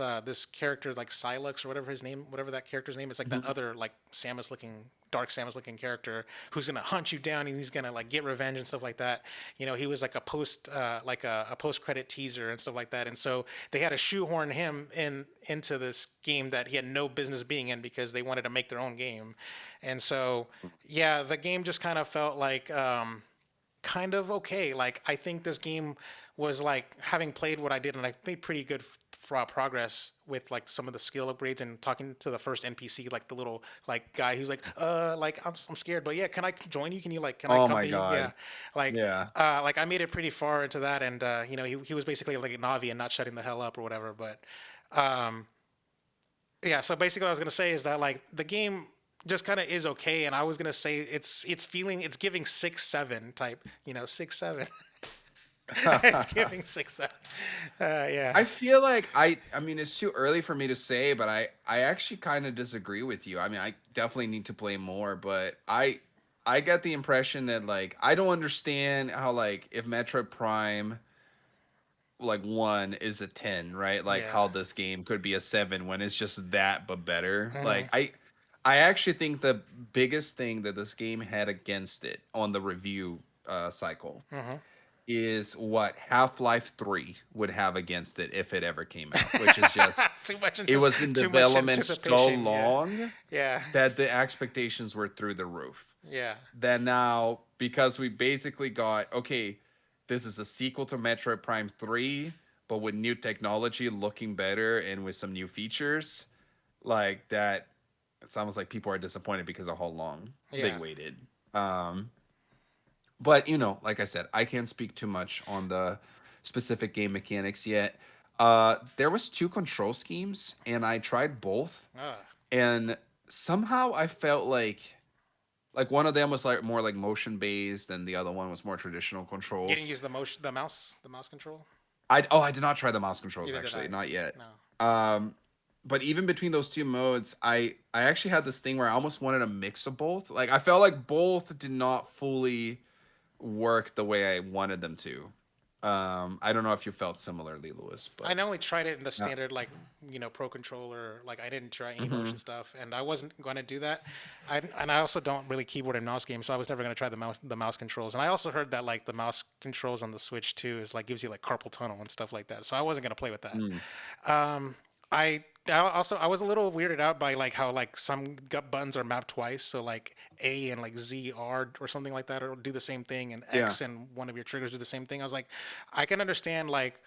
character like Silux or whatever that character's name is, like that Hmm. other like Samus looking dark Samus looking character who's gonna hunt you down and he's gonna like get revenge and stuff like that. He was like a post credit teaser and stuff like that. And so they had to shoehorn him into this game that he had no business being in because they wanted to make their own game. And so yeah, the game just kind of felt like kind of okay. Like I think this game was like having played what I did, and I made pretty good progress with like some of the skill upgrades and talking to the first NPC, like the little like guy who's like, like I'm scared, but yeah, can I join you? Can I Oh my accompany you? god. Yeah, like Yeah. like I made it pretty far into that, and he was basically like a Navi and not shutting the hell up or whatever, but yeah. So basically, what I was gonna say is that like the game just kind of is okay, and I was gonna say it's giving 6-7 type, 6-7. It's giving 6-7. Yeah. I feel like I mean it's too early for me to say, but I actually kind of disagree with you. I mean, I definitely need to play more, but I get the impression that like I don't understand how like if Metroid Prime like 1 is a 10, right? Like Yeah. how this game could be a 7 when it's just that but better. Hmm. Like I actually think the biggest thing that this game had against it on the review cycle Hmm. is what Half-Life 3 would have against it if it ever came out, which is just it was in Too much development so anticipation. Yeah. long Yeah. that the expectations were through the roof. Yeah. Then now, because we basically got, okay, this is a sequel to Metroid Prime 3, but with new technology looking better and with some new features, like that, it sounds like people are disappointed because of how long they Yeah. waited. But like I said, I can't speak too much on the specific game mechanics yet. There was two control schemes, and I tried both, Uh, and somehow I felt like one of them was like more like motion based, and the other one was more traditional you didn't controls. use the mouse control. I did not try the mouse controls Neither did actually, I. not yet. No. Um, but even between those two modes, I actually had this thing where I almost wanted a mix of both. Like I felt like both did not fully work the way I wanted them to. I don't know if you felt similarly, Lewis, I but only tried it in the yeah. standard, like, pro controller. Like, I didn't try any Hmm. motion stuff, and I wasn't going to do that. And I also don't really keyboard and mouse games, so I was never going to try the mouse controls. And I also heard that like the mouse controls on the Switch too is like gives you like carpal tunnel and stuff like that. So I wasn't going to play with that. Mm. I was a little weirded out by like how like some gut buttons are mapped twice, so like A and like Z R or something like that, or do the same thing, and Yeah. X and one of your triggers do the same thing. I was like, I can understand like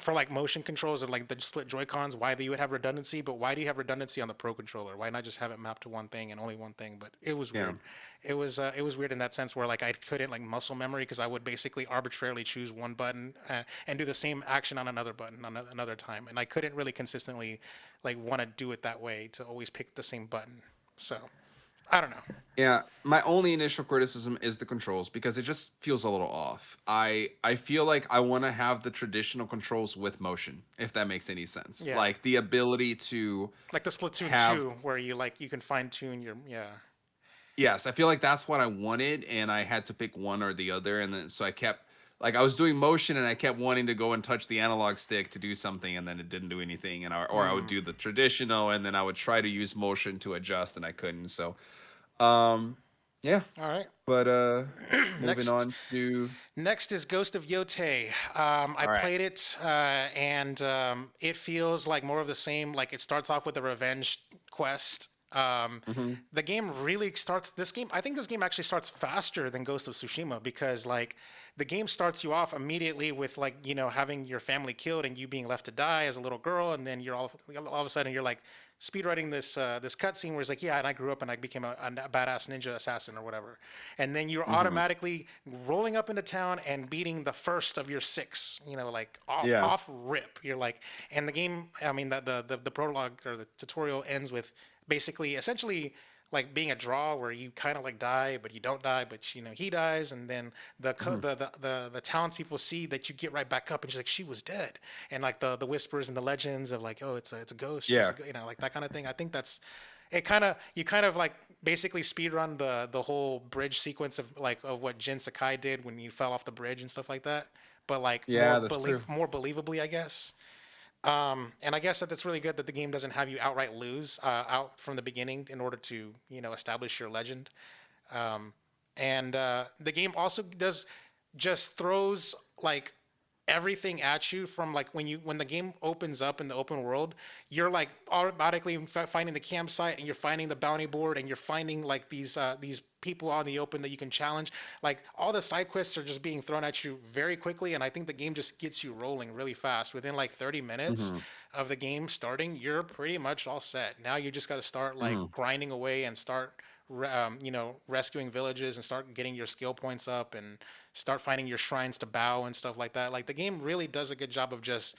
for like motion controls or like the split Joy Cons, why you would have redundancy, but why do you have redundancy on the Pro controller? Why not just have it mapped to one thing and only one thing? But it was Yeah. weird. It was weird in that sense where like I couldn't like muscle memory because I would basically arbitrarily choose one button and do the same action on another button on another time, and I couldn't really consistently like want to do it that way to always pick the same button. So I don't know. Yeah, my only initial criticism is the controls because it just feels a little off. I feel like I want to have the traditional controls with motion, if that makes any sense. Yeah, Like the ability to like the Splatoon have 2 where you can fine tune your yeah. Yes, I feel like that's what I wanted, and I had to pick one or the other, and then so I kept like I was doing motion, and I kept wanting to go and touch the analog stick to do something, and then it didn't do anything, and or I would Mm, do the traditional, and then I would try to use motion to adjust, and I couldn't. So, um, yeah, all right. but moving Next, on to next is Ghost of Yotei. I all right. played it, and it feels like more of the same. Like it starts off with a revenge quest. Mm-hmm. The game really starts. This game, I think, this game actually starts faster than Ghost of Tsushima because like the game starts you off immediately with like having your family killed and you being left to die as a little girl, and then you're all of a sudden you're like speedrunning this cutscene where it's like, yeah, and I grew up and I became a badass ninja assassin or whatever, and then you're Mm-hmm. automatically rolling up into town and beating the first of your six, like Yeah. off rip. You're like, and the game, I mean, the prologue or the tutorial ends with basically essentially like being a draw where you kind of like die but you don't die, but he dies, and then Mm-hmm. the townspeople see that you get right back up and she's like, she was dead, and like the whispers and the legends of like, oh, it's a ghost, she's Yeah. a, like that kind of thing. I think that's it. Kind of you kind of like basically speedrun the whole bridge sequence of like of what Jin Sakai did when you fell off the bridge and stuff like that, but like Yeah, that's true. more believably, I guess. And I guess that that's really good that the game doesn't have you outright lose out from the beginning in order to establish your legend. And the game also does just throws like everything at you from like when the game opens up in the open world, you're like automatically finding the campsite and you're finding the bounty board and you're finding like these people on the open that you can challenge. Like all the side quests are just being thrown at you very quickly, and I think the game just gets you rolling really fast. Within like 30 minutes Mm-hmm. of the game starting, you're pretty much all set. Now you just got to start like Mm-hmm. grinding away and start rescuing villages and start getting your skill points up and start finding your shrines to bow and stuff like that. Like the game really does a good job of just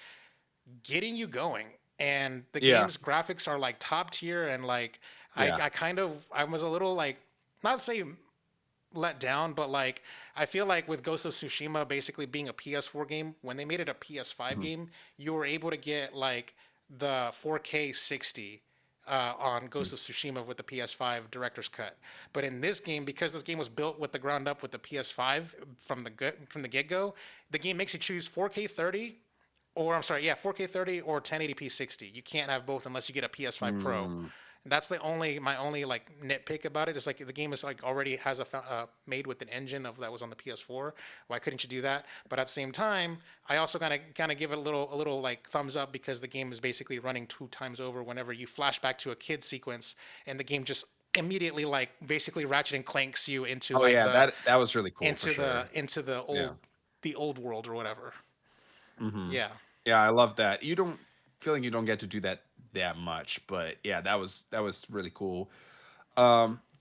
getting you going. And the Yeah. game's graphics are like top tier, and like Yeah. I was a little like, not say let down, but like I feel like with Ghost of Tsushima basically being a PS4 game, when they made it a PS5 Mm-hmm. game, you were able to get like the 4K 60 on Ghost of Tsushima with the PS5 director's cut. But in this game, because this game was built with the ground up with the PS5 from the get go, the game makes you choose 4K 30, or I'm sorry, yeah, 4K 30 or 1080p 60. You can't have both unless you get a PS5 Pro. Mm-hmm. That's my only like nitpick about it is like the game is like already has a made with an engine of that was on the PS4. Why couldn't you do that? But at the same time, I also kind of give it a little like thumbs up because the game is basically running 2 times over whenever you flash back to a kid sequence, and the game just immediately like basically ratchet and clanks you into Oh like yeah, that was really cool for sure. into Yeah. the old world or whatever. Mm-hmm. Yeah. Yeah, I love that. You don't feel like you don't get to do that much, but yeah, that was really cool.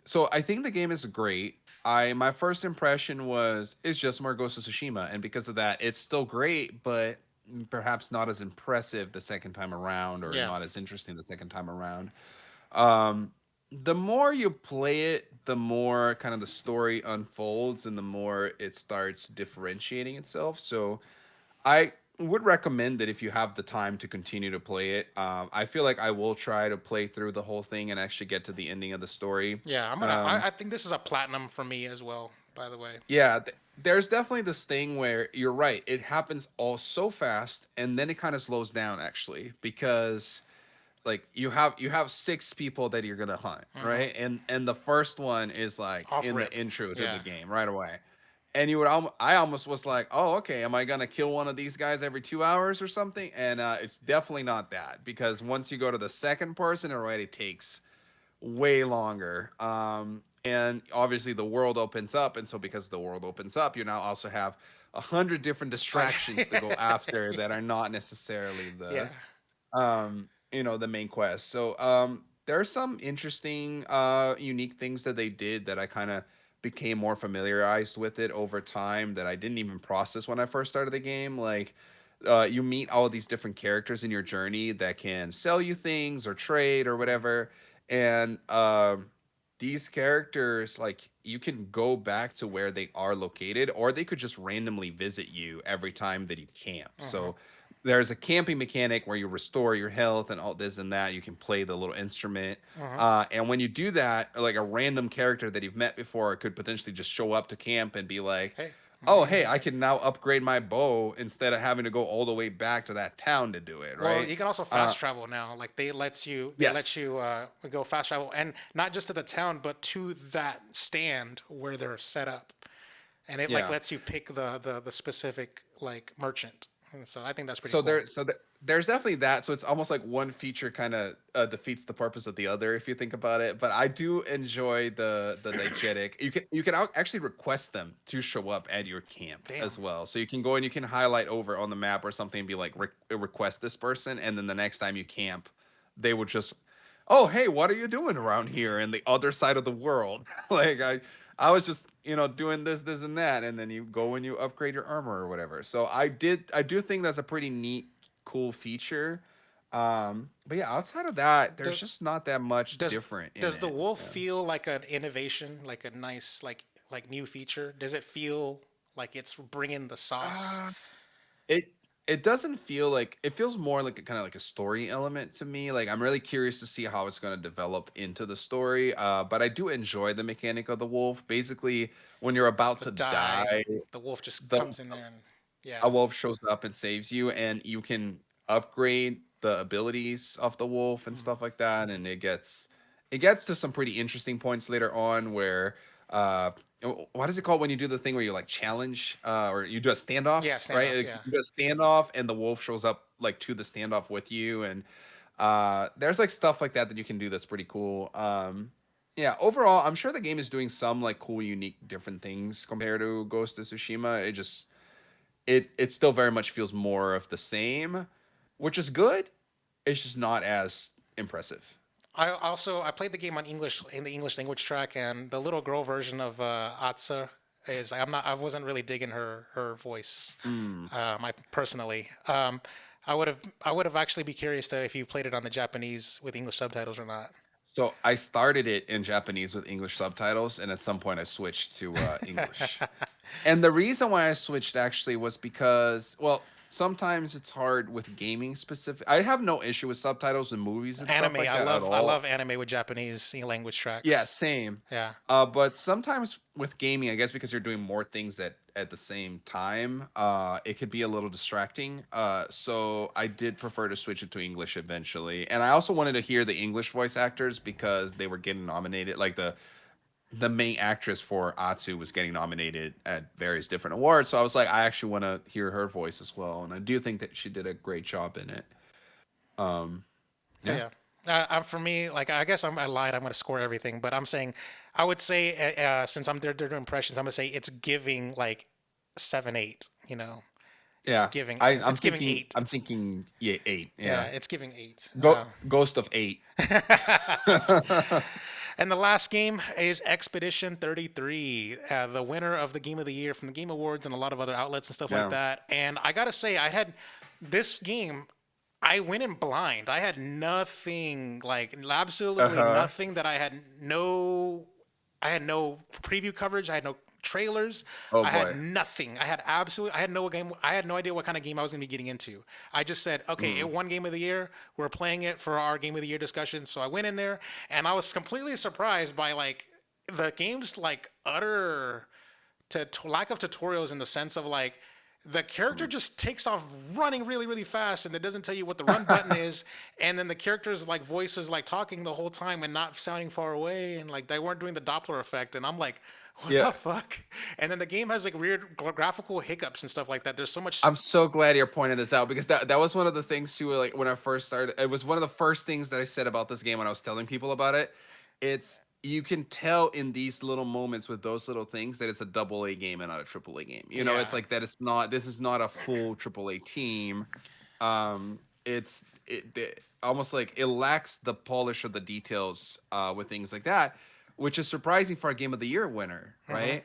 So I think the game is great. I my first impression was it's just more Ghost of Tsushima, and because of that, it's still great, but perhaps not as impressive the second time around, or Yeah. not as interesting the second time around. Um, the more you play it, the more kind of the story unfolds, and the more it starts differentiating itself. So I would recommend that if you have the time to continue to play it. I feel like I will try to play through the whole thing and actually get to the ending of the story. Yeah, Um, I think this is a platinum for me as well, by the way. yeah, there's definitely this thing where you're right. It happens all so fast, and then it kind of slows down actually because like you have six people that you're gonna hunt, Hmm. right? And the first one is like Off in the rip. intro to the Yeah. game right away. And I almost was like, oh, okay, am I gonna kill one of these guys every 2 hours or something? And it's definitely not that because once you go to the second person, it already takes way longer. And obviously the world opens up, and so because the world opens up, you now also have 100 different Strike. distractions to go after that are not necessarily Yeah. the main quest. So there are some interesting unique things that they did that I kind of became more familiarized with it over time that I didn't even process when I first started the game. Like you meet all these different characters in your journey that can sell you things or trade or whatever, and these characters, like, you can go back to where they are located, or they could just randomly visit you every time that you camp. Hmm. So there's a camping mechanic where you restore your health and all this and that. You can play the little instrument. Hmm. And when you do that, like a random character that you've met before could potentially just show up to camp and be like, Hey. oh, hey, I can now upgrade my bow instead of having to go all the way back to that town to do it, Well, right? you can also Uh, fast travel now. Like they let yes. you go fast travel, and not just to the town, but to that stand where they're set up, and it like Yeah. lets you pick the specific like merchant. And so I think that's pretty So cool. there's definitely that. So it's almost like one feature kind of defeats the purpose of the other if you think about it. But I do enjoy the diegetic. You can actually request them to show up at your camp as Damn. well. So you can go and you can highlight over on the map or something and be like request this person, and then the next time you camp, they would just, oh, hey, what are you doing around here in the other side of the world? Like I was just, doing this and that, and then you go and you upgrade your armor or whatever. So I do think that's a pretty neat, cool feature. But yeah, outside of that, there's Does just not that much does different in does the it. wolf Yeah. feel like an innovation, like a nice like new feature? Does it feel like it's bringing the sauce? Uh, it it doesn't feel like it feels more like a kind of like a story element to me. Like I'm really curious to see how it's going to develop into the story. But I do enjoy the mechanic of the wolf. Basically, when you're about To to die, die, the wolf just the comes in there and yeah. a wolf shows up and saves you, and you can upgrade the abilities of the wolf and Mhm. stuff like that. And it gets to some pretty interesting points later on where uh what is it called when you do the thing where you like challenge or you do a Yeah, standoff, right? standoff. Like, Yeah. you do a standoff and the wolf shows up like to the standoff with you, and there's like stuff like that that you can do that's pretty cool. Yeah, overall I'm sure the game is doing some like cool, unique, different things compared to Ghost of Tsushima. It still very much feels more of the same, which is good. It's just not as impressive. I played the game on English in the English language track, and the little girl version of Atsa is I wasn't really digging her voice. Mm. I personally, I would have actually be curious to if you played it on the Japanese with English subtitles or not. So I started it in Japanese with English subtitles, and at some point I switched to English. And the reason why I switched actually was because, well, sometimes it's hard with gaming specific. I have no issue with subtitles in movies and stuff Anime, like that at I all. love anime with Japanese language Yeah, tracks. same. Yeah. But sometimes with gaming, I guess because you're doing more things at the same time, it could be a little distracting. So I did prefer to switch it to English eventually, and I also wanted to hear the English voice actors because they were getting nominated. Like the main actress for Atsu was getting nominated at various different awards, so I was like, I actually want to hear her voice as well, and I do think that she did a great job in it. Um, Oh, yeah. yeah. For me, like I guess I lied. I'm going to score everything, but I'm saying I would say since I'm there doing impressions, I'm going to say it's giving like 7, 8. You know, Yeah, I'm it's giving thinking eight. I'm It's thinking yeah, 8. yeah, Yeah. it's giving 8. Ghost of 8. And the last game is Expedition 33, the winner of the Game of the Year from the Game Awards and a lot of other outlets and stuff like Yeah. that. And I gotta say, I had this game. I went in blind. I had nothing, like absolutely Uh-huh. nothing that I had no preview coverage. I had no trailers. Oh I had boy. nothing. I had no game. I had no idea what kind of game I was going to be getting into. I just said, okay, it Mm. won Game of the Year. We're playing it for our Game of the Year discussion. So I went in there and I was completely surprised by like the game's like utter lack of tutorials in the sense of like the character Mm. just takes off running really really fast and it doesn't tell you what the run button is, and then the character's like voice is like talking the whole time and not sounding far away, and like they weren't doing the Doppler effect, and I'm like, what Yeah. the fuck? And then the game has like weird graphical hiccups and stuff like that. There's so much. I'm so glad you're pointing this out because that was one of the things too. Like when I first started, it was one of the first things that I said about this game when I was telling people about it. It's You can tell in these little moments with those little things that it's a double A game and not a triple A game. It's Yeah. like that. It's not. This is not a full triple A team. It almost like it lacks the polish of the details with things like that, which is surprising for a Game of the Year winner, Hmm. right?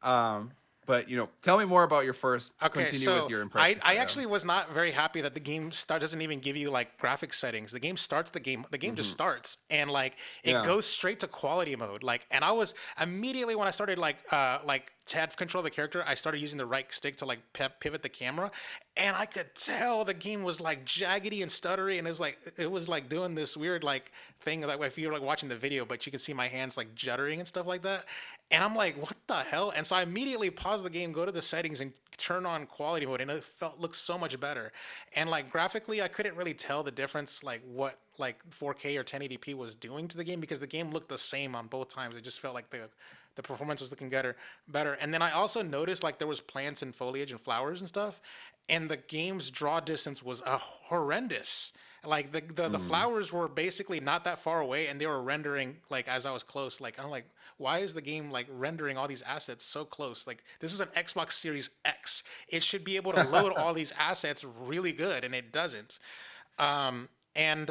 Um, But tell me more about your first. Okay, Continue with so your I, impressions I right now. actually was not very happy that the game doesn't even give you like graphics settings. The game just Hmm. starts and like it Yeah. goes straight to quality mode. Like, and I was immediately when I started like to have control of the character, I started using the right stick to like pivot the camera, and I could tell the game was like jaggedy and stuttery, and it was like doing this weird like thing like if you're like watching the video, but you can see my hands like juddering and stuff like that. And I'm like, what the hell? And so I immediately paused the game, go to the settings, and turn on quality mode, and it looked so much better. And like graphically, I couldn't really tell the difference, like what like 4K or 1080p was doing to the game because the game looked the same on both times. It just felt like the performance was looking better. And then I also noticed like there was plants and foliage and flowers and stuff, and the game's draw distance was horrendous. Like the Mm. flowers were basically not that far away, and they were rendering like as I was close. Like I'm like, why is the game like rendering all these assets so close? Like this is an Xbox Series X. It should be able to load all these assets really good, and it doesn't. And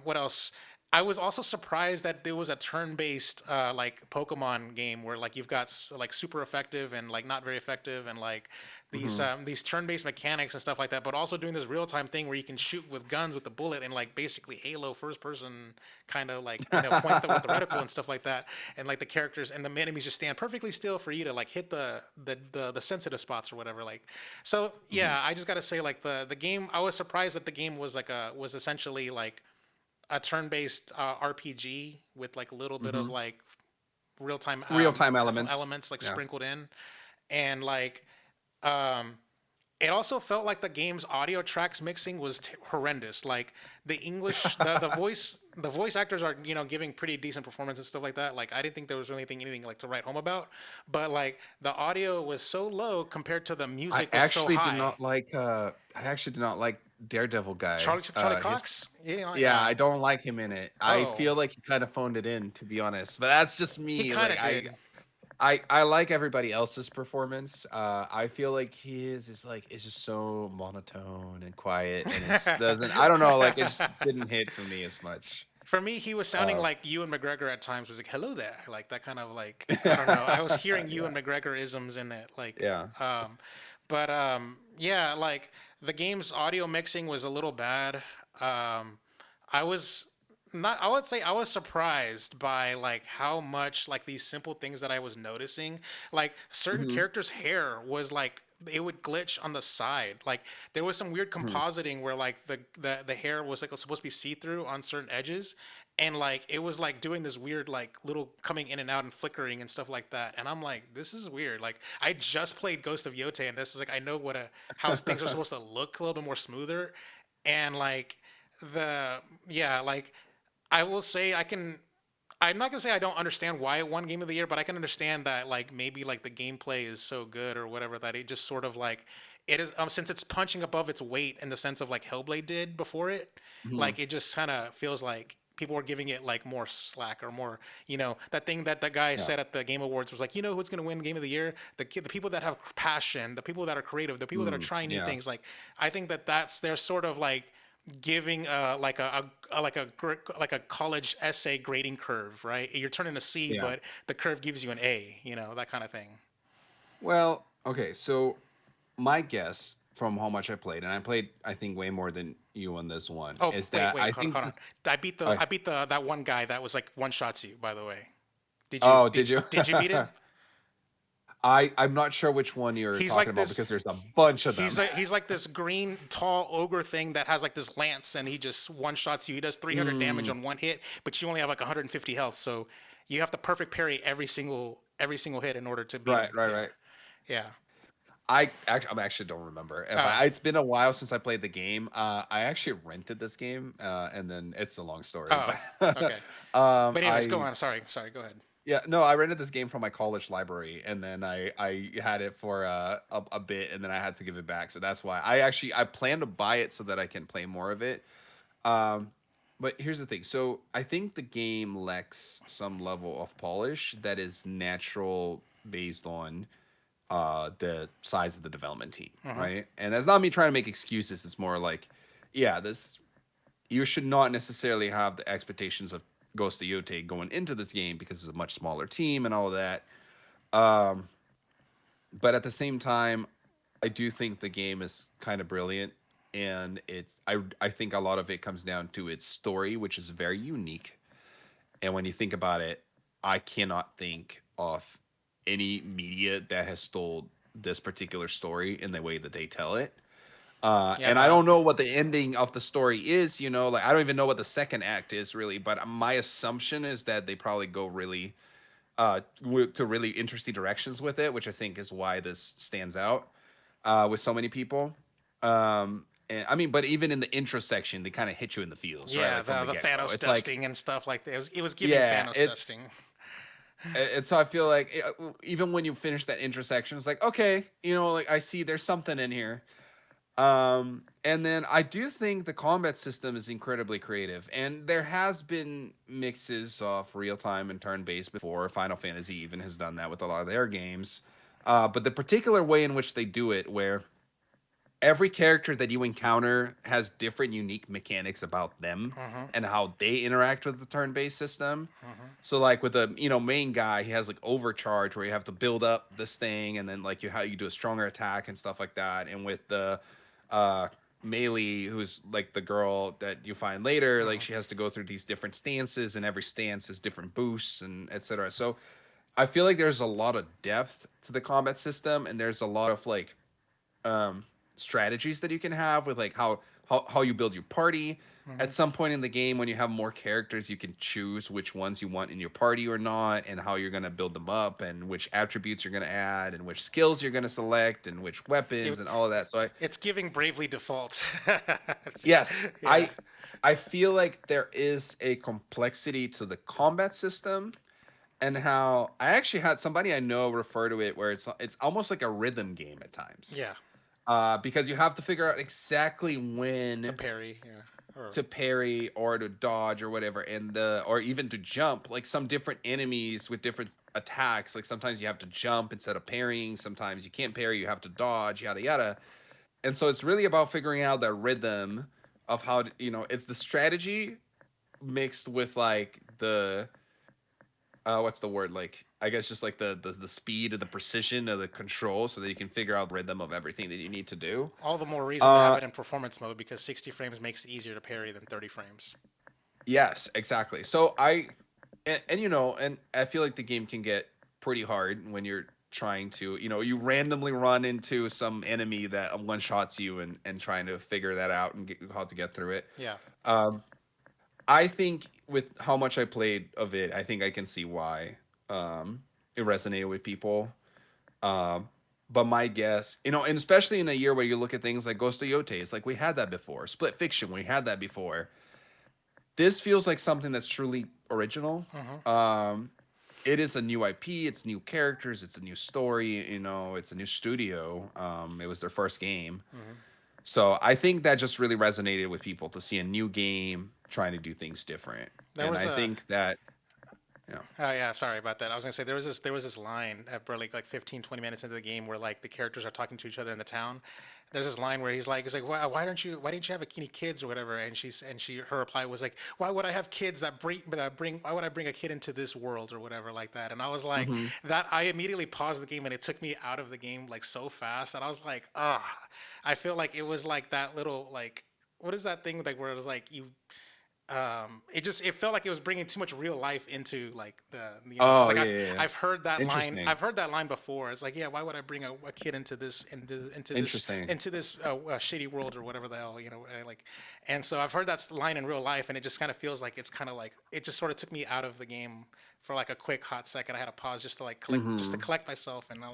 what else? I was also surprised that there was a turn-based like Pokemon game where like you've got like super effective and like not very effective and like Hmm. these turn-based mechanics and stuff like that, but also doing this real-time thing where you can shoot with guns with the bullet and like basically Halo first-person kind of like point with the reticle and stuff like that, and like the characters and the enemies just stand perfectly still for you to like hit the sensitive spots or whatever. Like, so Hmm. yeah, I just gotta say like the game. I was surprised that the game was like was essentially like a turn-based RPG with like a little bit of Hmm. like real-time Real time elements. elements like Yeah. sprinkled in, and like um, it also felt like the game's audio tracks mixing was horrendous. Like the English, the voice actors are giving pretty decent performance and stuff like that. Like I didn't think there was really anything like to write home about, but like the audio was so low compared to the I music was so actually did high. not like. I actually did not like Daredevil guy. Charlie His Cox, Yeah, I don't like him in it. I oh, feel like he kind of phoned it in, to be honest. But that's just he me. kind Like of did. I like everybody else's performance. I feel like his is like it's just so monotone and quiet, and it's doesn't. I don't know. Like it just didn't hit for me as much. For me, he was sounding Uh, like Ewan McGregor at times. Was like, "Hello there," like that kind of like I don't know. I was hearing Ewan yeah, McGregor isms in it, like, yeah. um, but yeah, like the game's audio mixing was a little bad. Um, I was not. I would say I was surprised by like how much like these simple things that I was noticing. Like certain Hmm. characters' hair was like it would glitch on the side. Like there was some weird Hmm. compositing where like the hair was like supposed to be see through on certain edges, and like it was like doing this weird like little coming in and out and flickering and stuff like that. And I'm like, this is weird. Like I just played Ghost of Yote, and this is like I know what a how things are supposed to look a little bit more smoother, and like the yeah like I will say I can. I'm not gonna say I don't understand why it won Game of the Year, but I can understand that like maybe like the gameplay is so good or whatever that it just sort of like it is since it's punching above its weight in the sense of like Hellblade did before it, Hmm. like it just kind of feels like people are giving it like more slack or more that thing that the guy Yeah. said at the Game Awards was like who's gonna win Game of the Year, the people that have passion, the people that are creative, the people that are Mm, trying new yeah. things. Like I think that's they're sort of like giving like like a college essay grading curve, right? You're turning a C, Yeah. but the curve gives you an A, that kind of thing. Well, okay. So my guess from how much I played, and I played, I think, way more than you on this one, Oh, is wait, that wait, I hold on, think hold on. this. I beat the that one guy that was like one shots you, by the way. Oh, did you? Did you beat him? I'm not sure which one you're He's talking like about this because there's a bunch of them. he's like this green tall ogre thing that has like this lance, and he just one shots you. He does 300 damage Mm, on one hit, but you only have like 150 health, so you have to perfect parry every single hit in order to beat right, him. right, Yeah. right. Yeah. I actually don't remember. Oh. It's been a while since I played the game. I actually rented this game, and then it's a long story. Oh. But Okay. But anyways, go I on. Sorry. Go ahead. yeah, no, I rented this game from my college library, and then I had it for a bit, and then I had to give it back. So that's why I plan to buy it so that I can play more of it. Um, but here's the thing. So I think the game lacks some level of polish that is natural based on the size of the development team, Hmm. right? And that's not me trying to make excuses. It's more like, yeah, this you should not necessarily have the expectations of Ghost of Yote going into this game because it's a much smaller team and all of that. Um, but at the same time, I do think the game is kind of brilliant, and I think a lot of it comes down to its story, which is very unique. And when you think about it, I cannot think of any media that has told this particular story in the way that they tell it. Yeah, And I the don't know what the ending of the story is, like I don't even know what the second act is really, but my assumption is that they probably go really to really interesting directions with it, which I think is why this stands out with so many people. And I mean, but even in the intro section, they kind of hit you in the feels, right? yeah Like from the the get go. Thanos It's like, dusting and stuff like that. It was giving yeah, Thanos dusting. and so I feel like even when you finish that intersection, it's like, okay, like I see there's something in here. And then I do think the combat system is incredibly creative, and there has been mixes of real time and turn based before. Final Fantasy even has done that with a lot of their games. But the particular way in which they do it, where every character that you encounter has different unique mechanics about them Hmm. and how they interact with the turn-based system. Hmm. So like with the main guy, he has like overcharge where you have to build up this thing and then like how you do a stronger attack and stuff like that. And with the uh melee, who's like the girl that you find later, like Hmm. she has to go through these different stances and every stance has different boosts and etc. So I feel like there's a lot of depth to the combat system, and there's a lot of like um, strategies that you can have with like how you build your party. At Hmm. some point in the game, when you have more characters, you can choose which ones you want in your party or not, and how you're gonna build them up, and which attributes you're gonna add, and which skills you're gonna select, and which weapons, it, and all of that. So it's giving Bravely Default. yes, Yeah. I feel like there is a complexity to the combat system, and how I actually had somebody I know refer to it where it's almost like a rhythm game at times, Yeah. because you have to figure out exactly To when parry. Yeah. Or to parry or to dodge or whatever, and or even to jump. Like some different enemies with different attacks. Like sometimes you have to jump instead of parrying. Sometimes you can't parry, you have to dodge. Yada yada. And so it's really about figuring out the rhythm of how it's the strategy mixed with like the what's the word, like I guess just like the speed and the precision of the control, so that you can figure out the rhythm of everything that you need to do. all the more reason to have uh it in performance mode because 60 frames makes it easier to parry than 30 frames. yes, exactly. So and I feel like the game can get pretty hard when you're trying to, you randomly run into some enemy that one shots you, and trying to figure that out and how to get through it. Yeah. um I think with how much I played of it, I think I can see why it resonated with people. Um, but my guess, and especially in a year where you look at things like Ghost of Yote, it's like we had that before. Split Fiction, we had that before. This feels like something that's truly original. Hmm. Um, it is a new IP, it's new characters, it's a new story, it's a new studio. It was their first game. Hmm. So I think that just really resonated with people to see a new game trying to do things different. There And was I a think that, yeah. Oh yeah, sorry about that. I was gonna say there was this line at barely like 15, 20 minutes into the game where like the characters are talking to each other in the town. There's this line where he's like, why didn't you have any kids or whatever? And her reply was like, why would I have kids why would I bring a kid into this world or whatever like that? And I was like, Hmm. that I immediately paused the game and it took me out of the game like so fast that I was like, I feel like it was like that little like what is that thing like where it was like you it felt like it was bringing too much real life into like because Oh, like yeah, I've yeah, yeah. I've heard that line Interesting. I've heard that line before. It's like, yeah, why would I bring a kid into this Interesting. shitty world or whatever the hell, like. And so I've heard that line in real life and it just kind of feels like it's kind of like it just sort of took me out of the game for like a quick hot second. I had to pause just to like Hmm. collect myself, and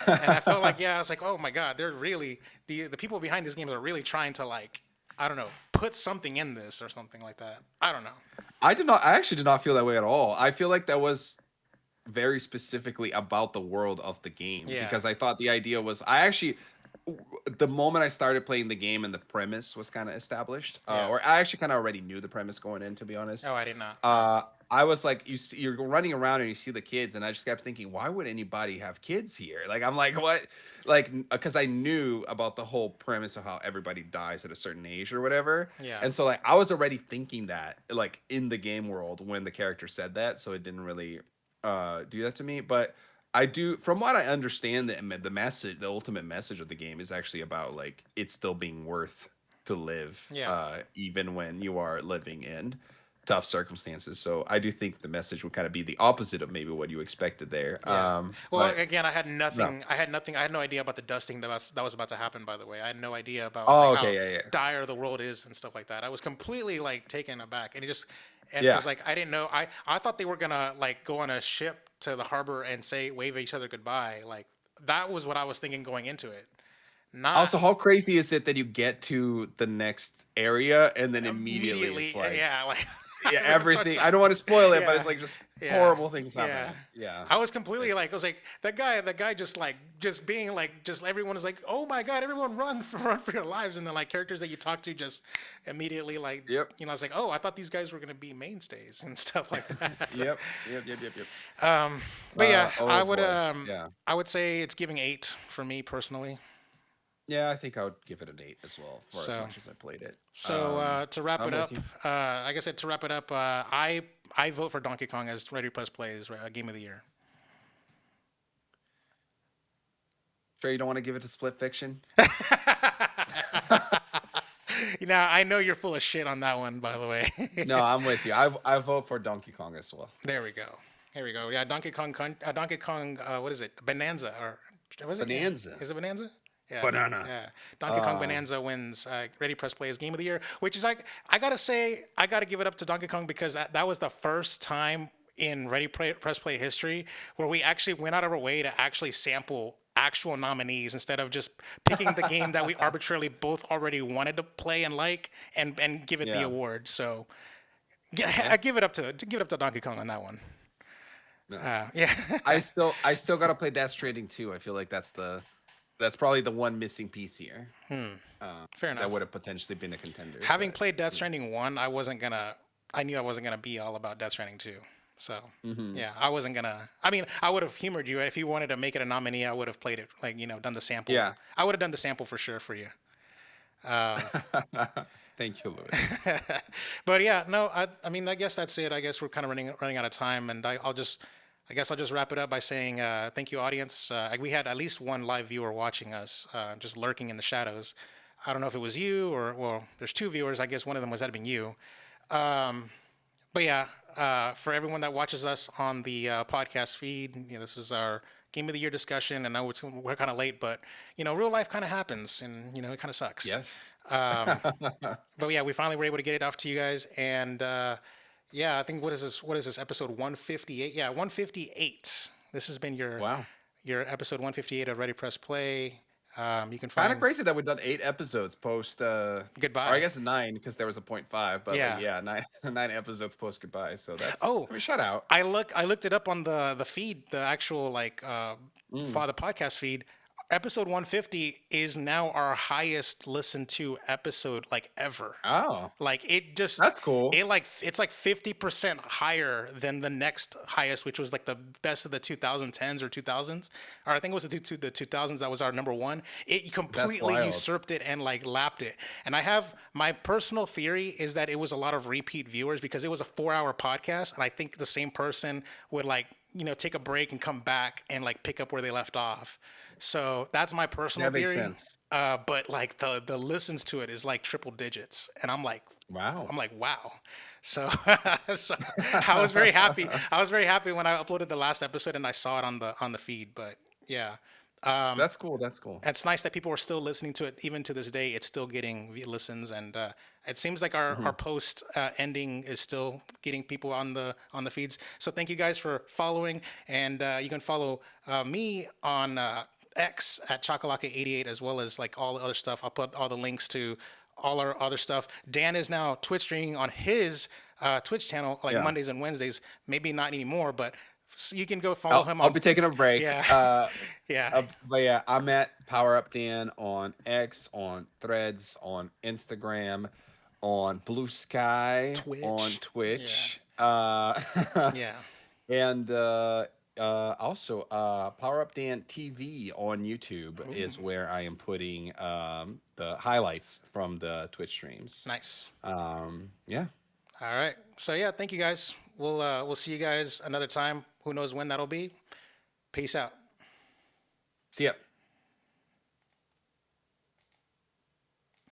I felt like, yeah, I was like, oh my god, they're really the people behind these games are really trying to like, I don't know, put something in this or something like that. I don't know. I actually did not feel that way at all. I feel like that was very specifically about the world of the game, Yeah. because I thought the idea was, the moment I started playing the game and the premise was kind of established, Yeah. or I actually kind of already knew the premise going in, to be honest. Oh, I did not. Oh. uh I was like, you're running around and you see the kids, and I just kept thinking, why would anybody have kids here? Like, I'm like, what? Like, because I knew about the whole premise of how everybody dies at a certain age or whatever. Yeah. And so like I was already thinking that like in the game world when the character said that, so it didn't really do that to me. But I do, from what I understand, the message, the ultimate message of the game is actually about like it still being worth to live, Yeah. even when you are living in tough circumstances. So I do think the message would kind of be the opposite of maybe what you expected there. Yeah. Well, But again, I had no. nothing. I had nothing. I had no idea about the dusting that was about to happen. By the way, I had no idea about like Oh, how okay, yeah, yeah, dire the world is and stuff like that. I was completely like taken aback, and it just and yeah. because like I didn't know. I thought they were gonna like go on a ship to the harbor and say wave each other goodbye. Like that was what I was thinking going into it. Not Also, how crazy is it that you get to the next area and then immediately it's immediately. like, Yeah. Like yeah, everyone starts everything. I up. don't want to spoil it, but it's Yeah. like just Yeah. horrible things Yeah. happening. Yeah. I was completely like, I was like, that guy just being like, just everyone is like, oh my God, everyone run run for your lives. And then like characters that you talk to just immediately like, Yep. I was like, oh, I thought these guys were going to be mainstays and stuff like that. Yep. Yep. Yep. Yep. Yep. But yeah, Oh boy. Yeah. I would say it's giving 8 for me personally. Yeah, I think I would give it an 8 as well for as So, much as I played it. to wrap I'm it with up, you. like I said, to wrap it up, I vote for Donkey Kong as Ready Plus Play as Game of the Year. Sure, you don't want to give it to Split Fiction? I know you're full of shit on that one, by the way. No, I'm with you. I vote for Donkey Kong as well. There we go. Here we go. Yeah, Donkey Kong. What is it? Bonanza or was it? Yeah. Bonanza. Is it Bonanza? Yeah. Banana. Yeah. Donkey Kong Bonanza wins Ready Press Play as Game of the Year, which is like I gotta say I gotta give it up to Donkey Kong because that was the first time in Press Play history where we actually went out of our way to actually sample actual nominees instead of just picking the game that we arbitrarily both already wanted to play and like and give it the Yeah. award. So I give it up to Donkey Kong on that one. No. Yeah. I still gotta play Death Stranding 2. I feel like that's probably the one missing piece here. Fair enough. That would have potentially been a contender. Having But played Death Stranding 1, I knew I wasn't gonna be all about Death Stranding 2. So yeah, I wasn't gonna. I mean, I would have humored you if you wanted to make it a nominee. I would have played it, like done the sample. Yeah. I would have done the sample for sure for you. Thank you, Louis. But yeah, no, I mean, I guess that's it. I guess we're kind of running out of time, and I guess I'll just wrap it up by saying thank you, audience. We had at least one live viewer watching us, just lurking in the shadows. I don't know if it was you or well, there's 2 viewers. I guess one of them was that being you. But yeah, for everyone that watches us on the podcast feed, this is our Game of the Year discussion. And I know we're kind of late, but real life kind of happens, and it kind of sucks. Yes. But yeah, we finally were able to get it off to you guys, and yeah, I think what is this? What is this? Episode 158? Yeah, 158. This has been Wow. your episode 158 of Ready Press Play. You can Kind of find crazy that we've done 8 episodes post. Or Goodbye. I guess 9 because there was a .5. But Yeah. like, yeah, 9 episodes post Goodbye. So that's. Oh, I mean, shout out. I looked it up on the feed, the actual like for the podcast feed. Episode 150 is now our highest listened to episode like ever. Oh, Like that's cool. it's like 50% higher than the next highest, which was like the best of the 2010s or 2000s, or I think it was the 2000s that was our number one. It completely wild. usurped it and like lapped it. And I have my personal theory is that it was a lot of repeat viewers because it was a 4-hour podcast, and I think the same person would like take a break and come back and like pick up where they left off. So that's my personal That makes theory. sense. But like the listens to it is like triple digits, and Wow. wow. So, so I was very happy. I was very happy when I uploaded the last episode and I saw it on the feed. But yeah, That's cool. That's cool. it's nice that people are still listening to it even to this day. It's still getting listens, and it seems like our post ending is still getting people on the feeds. So thank you guys for following, and you can follow me on X at Chakalaka88 as well as like all the other stuff. I'll put all the links to all our other stuff. Dan is now Twitch streaming on his Twitch channel like Yeah. Mondays and Wednesdays. Maybe not anymore, but you can go follow him I'll on. be taking a break. Yeah. Yeah. But yeah, I'm at Power Up Dan on X, on Threads, on Instagram, on Blue Sky, on Twitch. Twitch. Yeah. And also, Power Up Dan TV on YouTube is where I am putting the highlights from the Twitch streams. Nice. Yeah. All right. So yeah, thank you guys. We'll see you guys another time. Who knows when that'll be. Peace out. See ya.